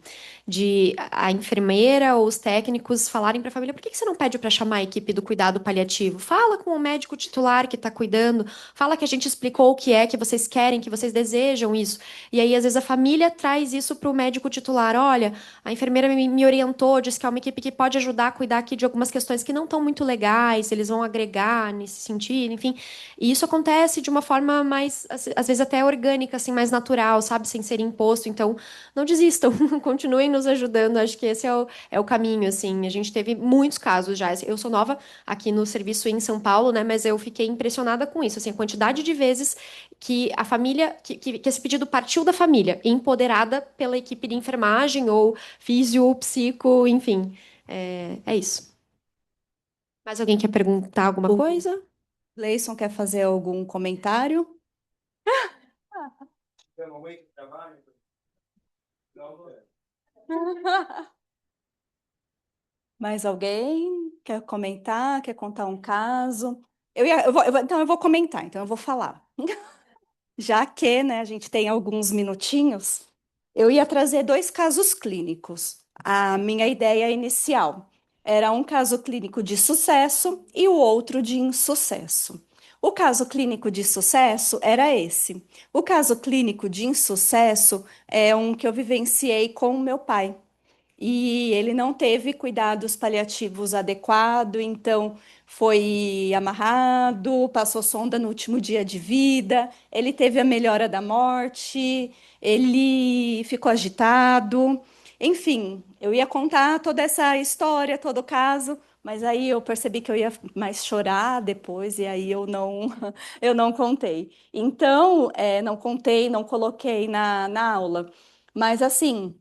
de a enfermeira ou os técnicos falarem para a família, por que que você não pede para chamar a equipe do cuidado paliativo? Fala com o médico titular que está cuidando, fala que a gente explicou o que é que vocês querem, que vocês desejam isso. E aí, às vezes, a família traz isso para o médico titular. Olha, a enfermeira me orientou, disse que é uma equipe que pode ajudar a cuidar aqui de algumas questões que não estão muito legais, eles vão agregar nesse sentido, enfim. E isso acontece de uma forma mais, às vezes até orgânica, assim, mais natural, sabe? Sem ser imposto. Então, não desistam, continuem nos ajudando. Acho que esse é o caminho, assim. A gente teve muitos casos já. Eu sou nova aqui no serviço em São Paulo, né? Mas eu fiquei impressionada com isso, assim, a quantidade de vezes que a família, que esse pedido partiu da família, empoderada pela equipe de enfermagem ou físio, psico, enfim. É isso. Mais alguém quer perguntar alguma O coisa? Leison quer fazer algum comentário? Mais alguém quer comentar? Quer contar um caso? Então eu vou comentar, então eu vou falar. Já que, né, a gente tem alguns minutinhos, eu ia trazer dois casos clínicos. A minha ideia inicial era um caso clínico de sucesso e o outro de insucesso. O caso clínico de sucesso era esse. O caso clínico de insucesso é um que eu vivenciei com o meu pai. E ele não teve cuidados paliativos adequados, então foi amarrado, passou sonda no último dia de vida, ele teve a melhora da morte, ele ficou agitado. Enfim, eu ia contar toda essa história, todo o caso, mas aí eu percebi que eu ia mais chorar depois, e aí eu não, eu não contei. Então, não contei, não coloquei na aula. Mas assim.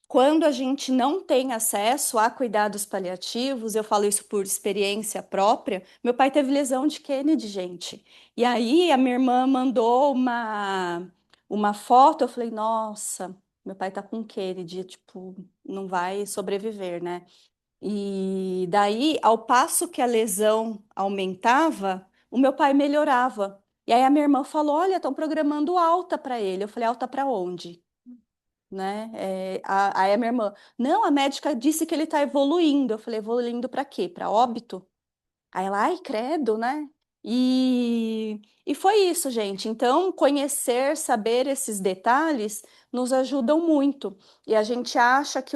Quando a gente não tem acesso a cuidados paliativos, eu falo isso por experiência própria. Meu pai teve lesão de Kennedy, gente. E aí a minha irmã mandou uma foto, eu falei, nossa, meu pai tá com Kennedy, tipo, não vai sobreviver, né? E daí, ao passo que a lesão aumentava, o meu pai melhorava. E aí a minha irmã falou, olha, estão programando alta para ele. Eu falei, alta para onde? Né? Aí a minha irmã, não, a médica disse que ele está evoluindo. Eu falei, evoluindo para quê? Para óbito? Aí ela, ai, credo, né? E foi isso, gente. Então, conhecer, saber esses detalhes nos ajudam muito. E a gente acha que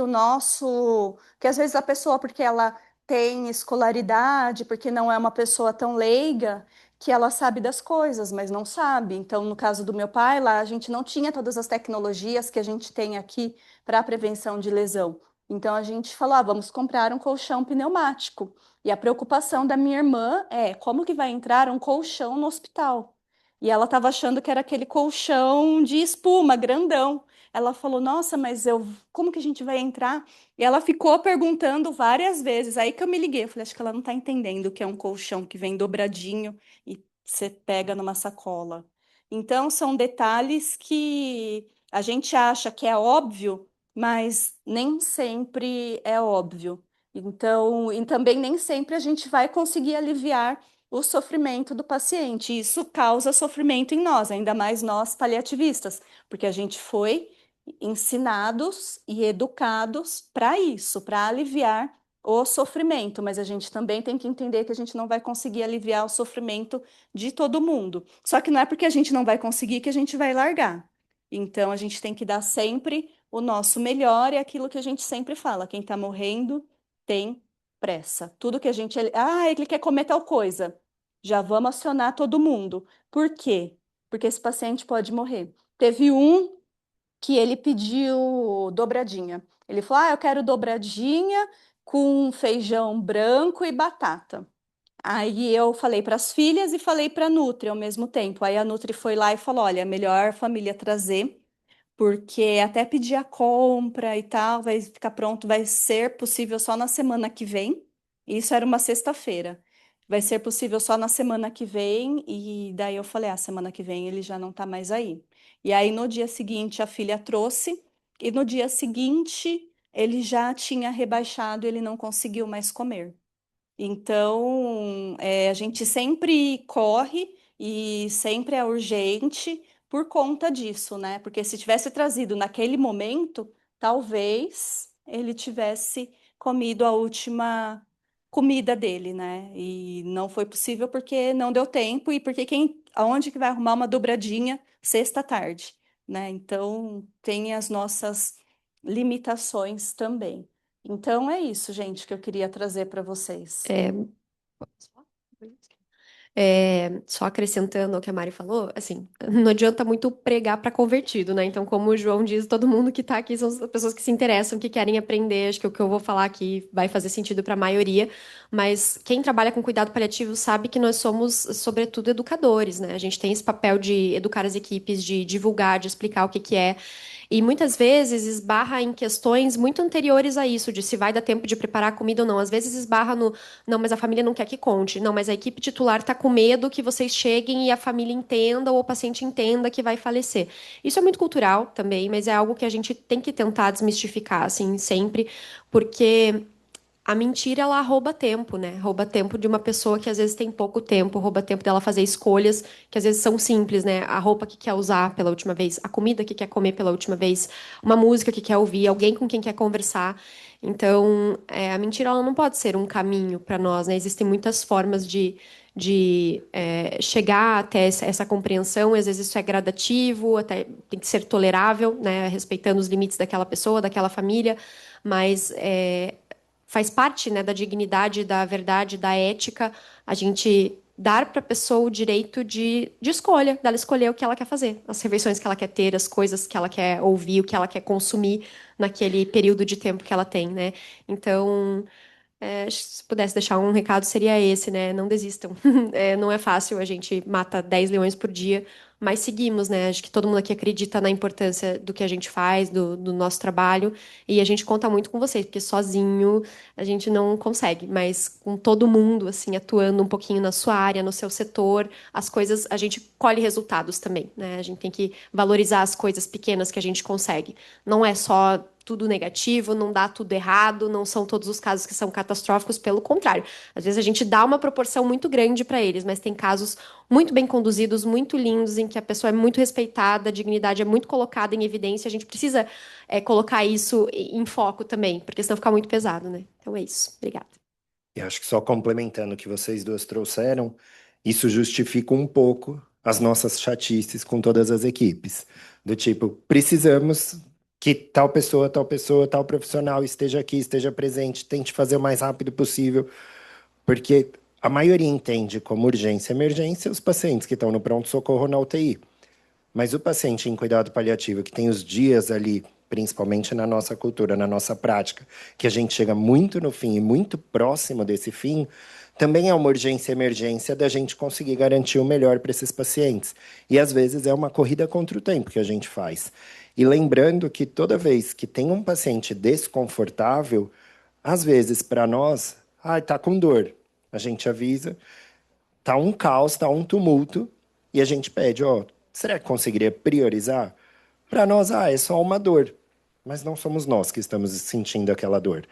que às vezes a pessoa, porque ela tem escolaridade, porque não é uma pessoa tão leiga, que ela sabe das coisas, mas não sabe. Então, no caso do meu pai, lá a gente não tinha todas as tecnologias que a gente tem aqui para a prevenção de lesão. Então, a gente falou, ah, vamos comprar um colchão pneumático. E a preocupação da minha irmã é como que vai entrar um colchão no hospital? E ela estava achando que era aquele colchão de espuma, grandão. Ela falou: Nossa, mas como que a gente vai entrar? E ela ficou perguntando várias vezes. Aí que eu me liguei, eu falei: Acho que ela não está entendendo o que é um colchão que vem dobradinho e você pega numa sacola. Então, são detalhes que a gente acha que é óbvio, mas nem sempre é óbvio. Então, e também nem sempre a gente vai conseguir aliviar o sofrimento do paciente. Isso causa sofrimento em nós, ainda mais nós paliativistas, porque a gente foi ensinados e educados para isso, para aliviar o sofrimento, mas a gente também tem que entender que a gente não vai conseguir aliviar o sofrimento de todo mundo. Só que não é porque a gente não vai conseguir que a gente vai largar. Então, a gente tem que dar sempre o nosso melhor, e aquilo que a gente sempre fala: quem está morrendo tem pressa. Tudo que a gente. Ah, ele quer comer tal coisa. Já vamos acionar todo mundo. Por quê? Porque esse paciente pode morrer. Teve um que ele pediu dobradinha. Ele falou: Ah, eu quero dobradinha com feijão branco e batata. Aí eu falei para as filhas e falei para a Nutri ao mesmo tempo. Aí a Nutri foi lá e falou: Olha, é melhor a família trazer, porque até pedir a compra e tal, vai ficar pronto, vai ser possível só na semana que vem. Isso era uma sexta-feira. Vai ser possível só na semana que vem, e daí eu falei, ah, semana que vem ele já não tá mais aí. E aí no dia seguinte a filha trouxe, e no dia seguinte ele já tinha rebaixado, ele não conseguiu mais comer. Então, a gente sempre corre e sempre é urgente, por conta disso, né? Porque se tivesse trazido naquele momento, talvez ele tivesse comido a última comida dele, né? E não foi possível porque não deu tempo e porque aonde que vai arrumar uma dobradinha sexta tarde, né? Então tem as nossas limitações também. Então é isso, gente, que eu queria trazer para vocês. É, só acrescentando ao que a Mari falou, assim, não adianta muito pregar para convertido, né? Então, como o João diz, todo mundo que tá aqui são as pessoas que se interessam, que querem aprender. Acho que o que eu vou falar aqui vai fazer sentido para a maioria, mas quem trabalha com cuidado paliativo sabe que nós somos, sobretudo, educadores, né? A gente tem esse papel de educar as equipes, de divulgar, de explicar o que que é. E muitas vezes esbarra em questões muito anteriores a isso, de se vai dar tempo de preparar a comida ou não. Às vezes esbarra no, não, mas a família não quer que conte. Não, mas a equipe titular está com medo que vocês cheguem e a família entenda ou o paciente entenda que vai falecer. Isso é muito cultural também, mas é algo que a gente tem que tentar desmistificar, assim, sempre, porque a mentira, ela rouba tempo, né? Rouba tempo de uma pessoa que às vezes tem pouco tempo, rouba tempo dela fazer escolhas que às vezes são simples, né? A roupa que quer usar pela última vez, a comida que quer comer pela última vez, uma música que quer ouvir, alguém com quem quer conversar. Então, a mentira, ela não pode ser um caminho para nós, né? Existem muitas formas de chegar até essa compreensão, e às vezes isso é gradativo, até tem que ser tolerável, né? Respeitando os limites daquela pessoa, daquela família, mas faz parte, né, da dignidade, da verdade, da ética, a gente dar para a pessoa o direito de escolha, dela escolher o que ela quer fazer, as refeições que ela quer ter, as coisas que ela quer ouvir, o que ela quer consumir naquele período de tempo que ela tem, né? Então, se pudesse deixar um recado, seria esse, né? Não desistam. Não é fácil, a gente mata 10 leões por dia, mas seguimos, né? Acho que todo mundo aqui acredita na importância do que a gente faz, do nosso trabalho, e a gente conta muito com vocês, porque sozinho a gente não consegue, mas com todo mundo, assim, atuando um pouquinho na sua área, no seu setor, as coisas, a gente colhe resultados também, né? A gente tem que valorizar as coisas pequenas que a gente consegue. Não é só tudo negativo, não dá tudo errado, não são todos os casos que são catastróficos, pelo contrário. Às vezes a gente dá uma proporção muito grande para eles, mas tem casos muito bem conduzidos, muito lindos, em que a pessoa é muito respeitada, a dignidade é muito colocada em evidência. A gente precisa colocar isso em foco também, porque senão fica muito pesado, né? Então é isso. Obrigada. E acho que só complementando o que vocês duas trouxeram, isso justifica um pouco as nossas chatices com todas as equipes. Do tipo, precisamos que tal pessoa, tal profissional esteja aqui, esteja presente, tente fazer o mais rápido possível, porque a maioria entende como urgência e emergência os pacientes que estão no pronto-socorro na UTI. Mas o paciente em cuidado paliativo, que tem os dias ali, principalmente na nossa cultura, na nossa prática, que a gente chega muito no fim e muito próximo desse fim, também é uma urgência e emergência da gente conseguir garantir o melhor para esses pacientes. E às vezes é uma corrida contra o tempo que a gente faz. E lembrando que toda vez que tem um paciente desconfortável, às vezes para nós, tá com dor. A gente avisa, tá um caos, tá um tumulto, e a gente pede, será que conseguiria priorizar? Para nós, é só uma dor. Mas não somos nós que estamos sentindo aquela dor.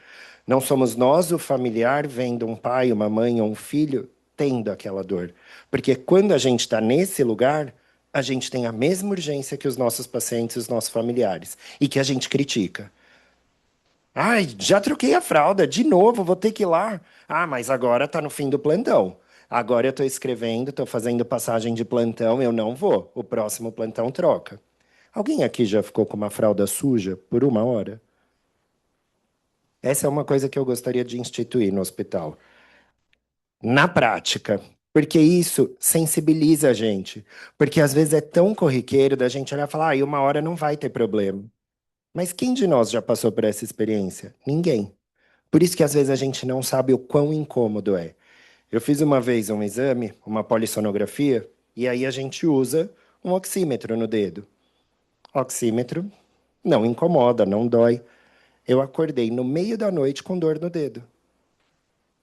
Não somos nós, o familiar, vendo um pai, uma mãe ou um filho tendo aquela dor. Porque quando a gente está nesse lugar, a gente tem a mesma urgência que os nossos pacientes e os nossos familiares. E que a gente critica. Ai, já troquei a fralda, de novo, vou ter que ir lá. Mas agora tá no fim do plantão. Agora eu tô escrevendo, tô fazendo passagem de plantão, eu não vou. O próximo plantão troca. Alguém aqui já ficou com uma fralda suja por uma hora? Essa é uma coisa que eu gostaria de instituir no hospital. Na prática. Porque isso sensibiliza a gente. Porque às vezes é tão corriqueiro da gente olhar e falar, uma hora não vai ter problema. Mas quem de nós já passou por essa experiência? Ninguém. Por isso que às vezes a gente não sabe o quão incômodo é. Eu fiz uma vez um exame, uma polissonografia, e aí a gente usa um oxímetro no dedo. Oxímetro não incomoda, não dói. Eu acordei no meio da noite com dor no dedo.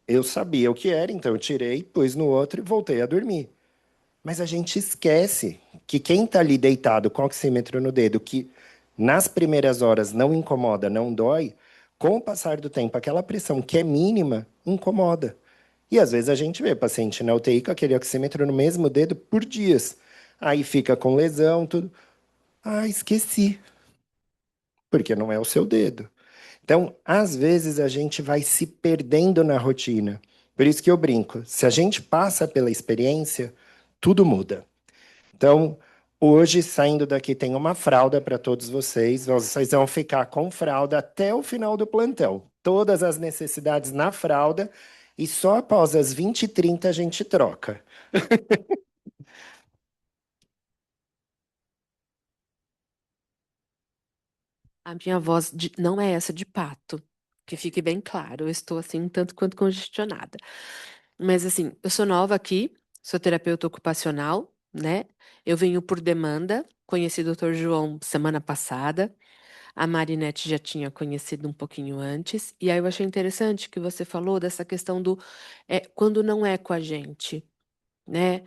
Eu sabia o que era, então eu tirei, pus no outro e voltei a dormir. Mas a gente esquece que quem está ali deitado com oxímetro no dedo, que nas primeiras horas não incomoda, não dói, com o passar do tempo, aquela pressão que é mínima, incomoda. E às vezes a gente vê paciente na UTI com aquele oxímetro no mesmo dedo por dias. aí fica com lesão, tudo. Ah, esqueci, porque não é o seu dedo. Então, às vezes a gente vai se perdendo na rotina. Por isso que eu brinco, se a gente passa pela experiência, tudo muda. Então, hoje, saindo daqui, tem uma fralda para todos vocês. Vocês vão ficar com fralda até o final do plantão. Todas as necessidades na fralda. E só após as 20h30 a gente troca. A minha voz não é essa de pato, que fique bem claro. Eu estou assim um tanto quanto congestionada. Mas assim, eu sou nova aqui, sou terapeuta ocupacional, né? Eu venho por demanda, conheci o Dr. João semana passada. A Marinette já tinha conhecido um pouquinho antes. E aí eu achei interessante que você falou dessa questão do quando não é com a gente, né?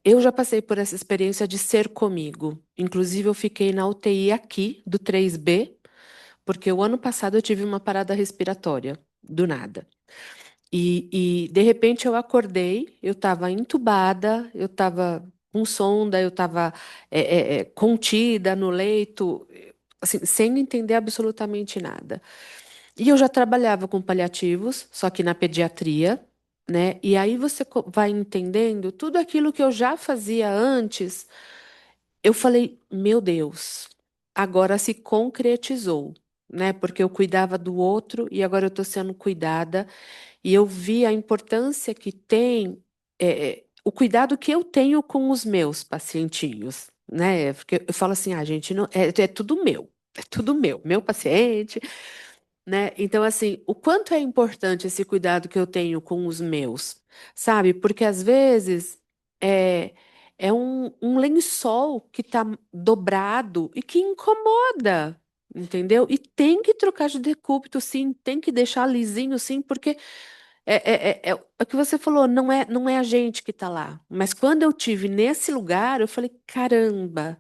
Eu já passei por essa experiência de ser comigo. Inclusive, eu fiquei na UTI aqui, do 3B, porque o ano passado eu tive uma parada respiratória, do nada. De repente eu acordei, eu estava entubada, eu estava com sonda, eu estava contida no leito, assim, sem entender absolutamente nada. E eu já trabalhava com paliativos, só que na pediatria, né? E aí você vai entendendo tudo aquilo que eu já fazia antes. Eu falei, meu Deus, agora se concretizou, né? Porque eu cuidava do outro e agora eu estou sendo cuidada. E eu vi a importância que tem, o cuidado que eu tenho com os meus pacientinhos, né? Porque eu falo assim, gente, não, é tudo meu, é tudo meu paciente, né? Então, assim, o quanto é importante esse cuidado que eu tenho com os meus, sabe? Porque às vezes é, é um lençol que está dobrado e que incomoda, entendeu? E tem que trocar de decúbito, sim, tem que deixar lisinho, sim, porque é o que você falou, não é a gente que está lá. Mas quando eu tive nesse lugar, eu falei, caramba,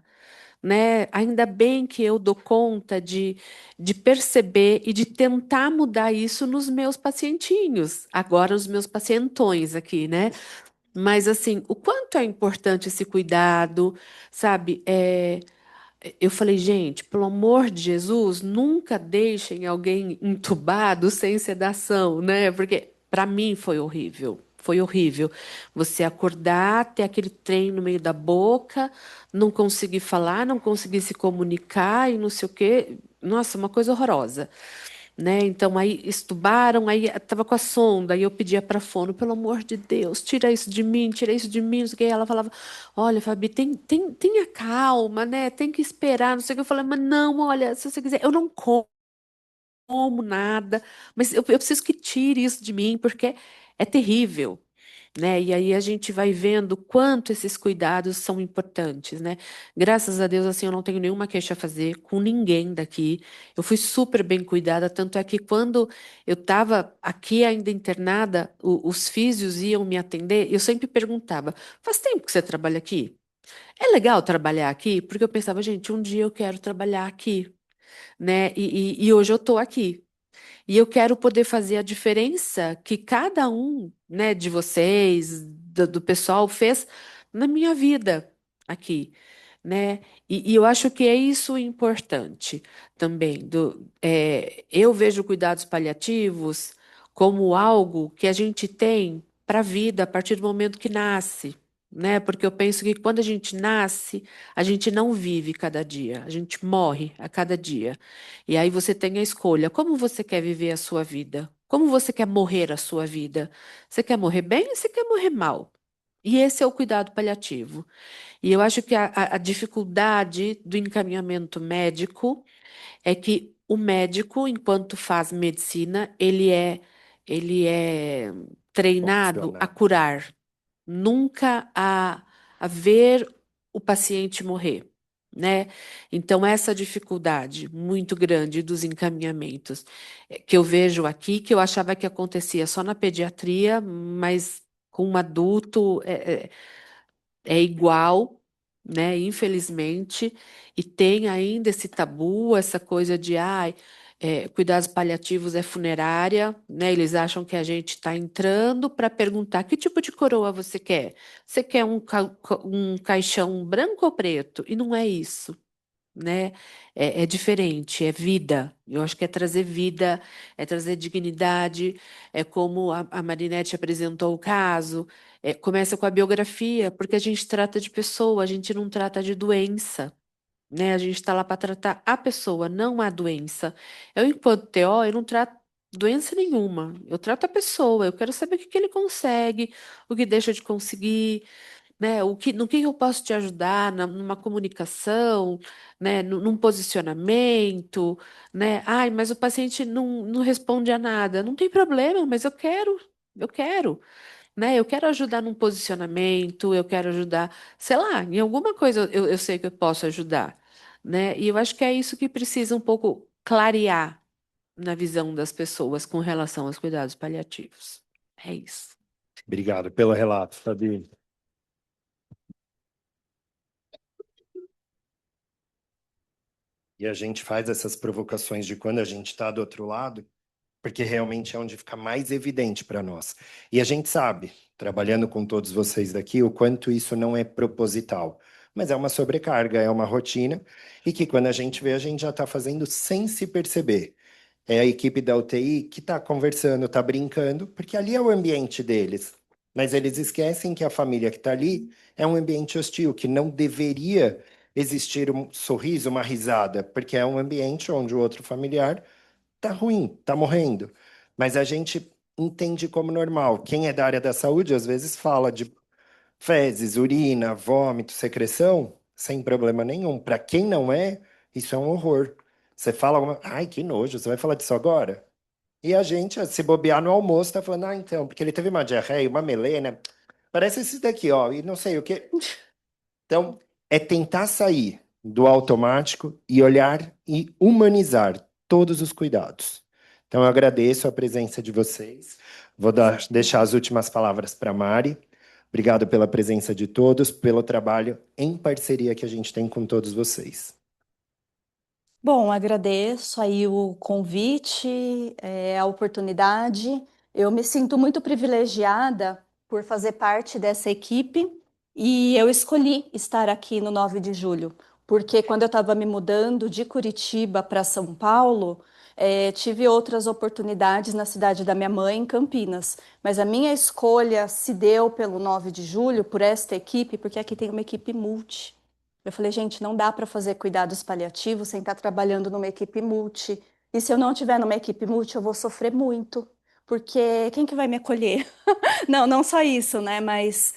né? Ainda bem que eu dou conta de perceber e de tentar mudar isso nos meus pacientinhos, agora os meus pacientões aqui, né? Mas assim, o quanto é importante esse cuidado, sabe? Eu falei, gente, pelo amor de Jesus, nunca deixem alguém entubado sem sedação, né? Porque para mim foi horrível. Foi horrível. Você acordar, ter aquele trem no meio da boca, não conseguir falar, não conseguir se comunicar e não sei o quê. Nossa, uma coisa horrorosa, né? Então aí estubaram, aí estava com a sonda, aí eu pedia para a fono, pelo amor de Deus, tira isso de mim, não sei o que. Ela falava, olha, Fabi, tenha calma, né? Tem que esperar, não sei o que. Eu falei, mas não, olha, se você quiser, eu não como nada, mas eu preciso que tire isso de mim, porque é terrível, né? E aí a gente vai vendo quanto esses cuidados são importantes, né? Graças a Deus, assim, eu não tenho nenhuma queixa a fazer com ninguém daqui. Eu fui super bem cuidada, tanto é que quando eu estava aqui ainda internada, os físios iam me atender, eu sempre perguntava: faz tempo que você trabalha aqui? É legal trabalhar aqui? Porque eu pensava, gente, um dia eu quero trabalhar aqui, né? E hoje eu estou aqui. E eu quero poder fazer a diferença que cada um, né, de vocês, do pessoal, fez na minha vida aqui, né? E eu acho que é isso importante também. Eu vejo cuidados paliativos como algo que a gente tem para a vida a partir do momento que nasce, né? Porque eu penso que quando a gente nasce, a gente não vive cada dia, a gente morre a cada dia. E aí você tem a escolha: como você quer viver a sua vida? Como você quer morrer a sua vida? Você quer morrer bem ou você quer morrer mal? E esse é o cuidado paliativo. E eu acho que a dificuldade do encaminhamento médico é que o médico, enquanto faz medicina, ele é treinado a Profissional. curar, nunca a ver o paciente morrer, né? Então, essa dificuldade muito grande dos encaminhamentos que eu vejo aqui, que eu achava que acontecia só na pediatria, mas com um adulto é igual, né? Infelizmente, e tem ainda esse tabu, essa coisa de, ai, cuidados paliativos é funerária, né? Eles acham que a gente está entrando para perguntar que tipo de coroa você quer. Você quer um caixão branco ou preto? E não é isso, né? É diferente, é vida. Eu acho que é trazer vida, é trazer dignidade, é como a Marinette apresentou o caso. Começa com a biografia, porque a gente trata de pessoa, a gente não trata de doença, né? A gente está lá para tratar a pessoa, não a doença. Eu, enquanto TO, eu não trato doença nenhuma. Eu trato a pessoa. Eu quero saber o que que ele consegue, o que deixa de conseguir, né? No que eu posso te ajudar numa comunicação, né? Num posicionamento, né? Ai, mas o paciente não responde a nada. Não tem problema, mas eu quero, né? Eu quero ajudar num posicionamento, eu quero ajudar, sei lá, em alguma coisa eu sei que eu posso ajudar, né? E eu acho que é isso que precisa um pouco clarear na visão das pessoas com relação aos cuidados paliativos. É isso. Obrigado pelo relato, Fabi. E a gente faz essas provocações de quando a gente está do outro lado, porque realmente é onde fica mais evidente para nós. E a gente sabe, trabalhando com todos vocês daqui, o quanto isso não é proposital. Mas é uma sobrecarga, é uma rotina, e que quando a gente vê, a gente já está fazendo sem se perceber. É a equipe da UTI que está conversando, está brincando, porque ali é o ambiente deles. Mas eles esquecem que a família que está ali é um ambiente hostil, que não deveria existir um sorriso, uma risada, porque é um ambiente onde o outro familiar tá ruim, tá morrendo. Mas a gente entende como normal. Quem é da área da saúde às vezes fala de fezes, urina, vômito, secreção, sem problema nenhum. Para quem não é, isso é um horror. Você fala alguma, ai, que nojo, você vai falar disso agora? E a gente, se bobear no almoço, tá falando, ah, então, porque ele teve uma diarreia, uma melena, parece esse daqui, ó, e não sei o quê. Então, é tentar sair do automático e olhar e humanizar todos os cuidados. Então, eu agradeço a presença de vocês. Deixar as últimas palavras para a Mari. Obrigado pela presença de todos, pelo trabalho em parceria que a gente tem com todos vocês. Bom, agradeço aí o convite, a oportunidade. Eu me sinto muito privilegiada por fazer parte dessa equipe e eu escolhi estar aqui no 9 de julho, porque quando eu estava me mudando de Curitiba para São Paulo, tive outras oportunidades na cidade da minha mãe, em Campinas. Mas a minha escolha se deu pelo 9 de julho, por esta equipe, porque aqui tem uma equipe multi. Eu falei, gente, não dá para fazer cuidados paliativos sem estar trabalhando numa equipe multi. E se eu não tiver numa equipe multi, eu vou sofrer muito, porque quem que vai me acolher? Não, não só isso, né? Mas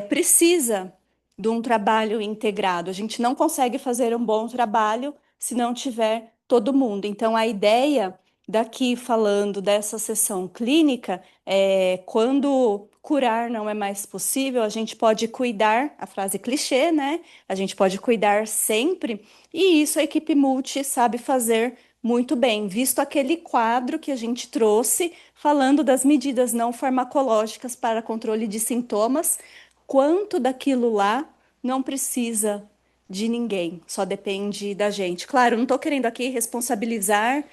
precisa de um trabalho integrado. A gente não consegue fazer um bom trabalho se não tiver todo mundo. Então, a ideia daqui falando dessa sessão clínica é quando curar não é mais possível, a gente pode cuidar, a frase clichê, né? A gente pode cuidar sempre, e isso a equipe multi sabe fazer muito bem, visto aquele quadro que a gente trouxe falando das medidas não farmacológicas para controle de sintomas, quanto daquilo lá não precisa de ninguém, só depende da gente. Claro, não estou querendo aqui responsabilizar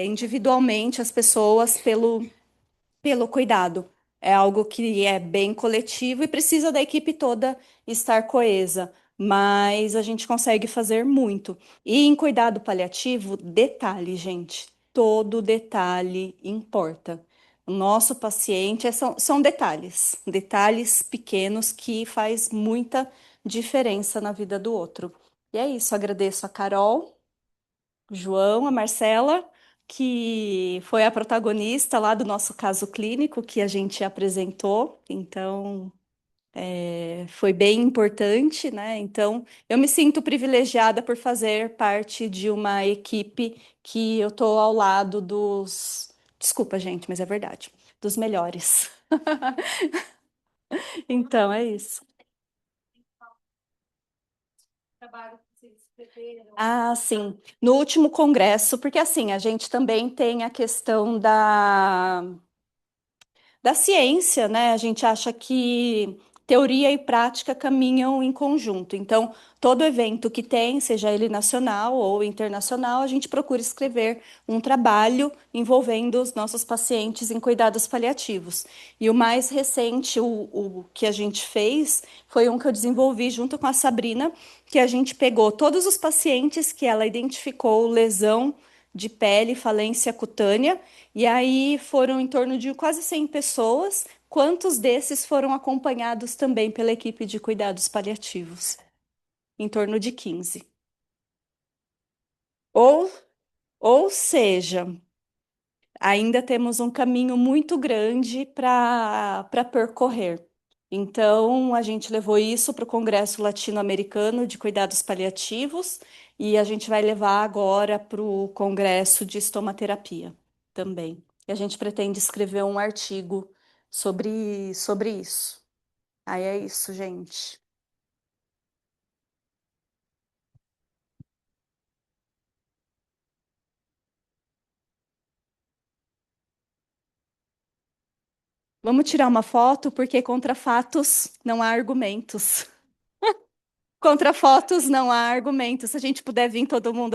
individualmente as pessoas pelo cuidado. É algo que é bem coletivo e precisa da equipe toda estar coesa, mas a gente consegue fazer muito. E em cuidado paliativo, detalhe, gente, todo detalhe importa. O nosso paciente são detalhes, detalhes pequenos que faz muita diferença na vida do outro. E é isso, agradeço a Carol, o João, a Marcela, que foi a protagonista lá do nosso caso clínico que a gente apresentou. Então, foi bem importante, né? Então, eu me sinto privilegiada por fazer parte de uma equipe que eu tô ao lado dos. Desculpa, gente, mas é verdade, dos melhores. Então, é isso. Ah, sim. No último congresso, porque assim, a gente também tem a questão da ciência, né? A gente acha que teoria e prática caminham em conjunto. Então, todo evento que tem, seja ele nacional ou internacional, a gente procura escrever um trabalho envolvendo os nossos pacientes em cuidados paliativos. E o mais recente, o que a gente fez, foi um que eu desenvolvi junto com a Sabrina, que a gente pegou todos os pacientes que ela identificou lesão de pele, falência cutânea, e aí foram em torno de quase 100 pessoas. Quantos desses foram acompanhados também pela equipe de cuidados paliativos? Em torno de 15. Ou, ou seja, ainda temos um caminho muito grande para percorrer. Então, a gente levou isso para o Congresso Latino-Americano de Cuidados Paliativos e a gente vai levar agora para o Congresso de Estomaterapia também. E a gente pretende escrever um artigo sobre isso. Aí é isso, gente. Vamos tirar uma foto, porque contra fatos não há argumentos. Contra fotos não há argumentos. Se a gente puder vir todo mundo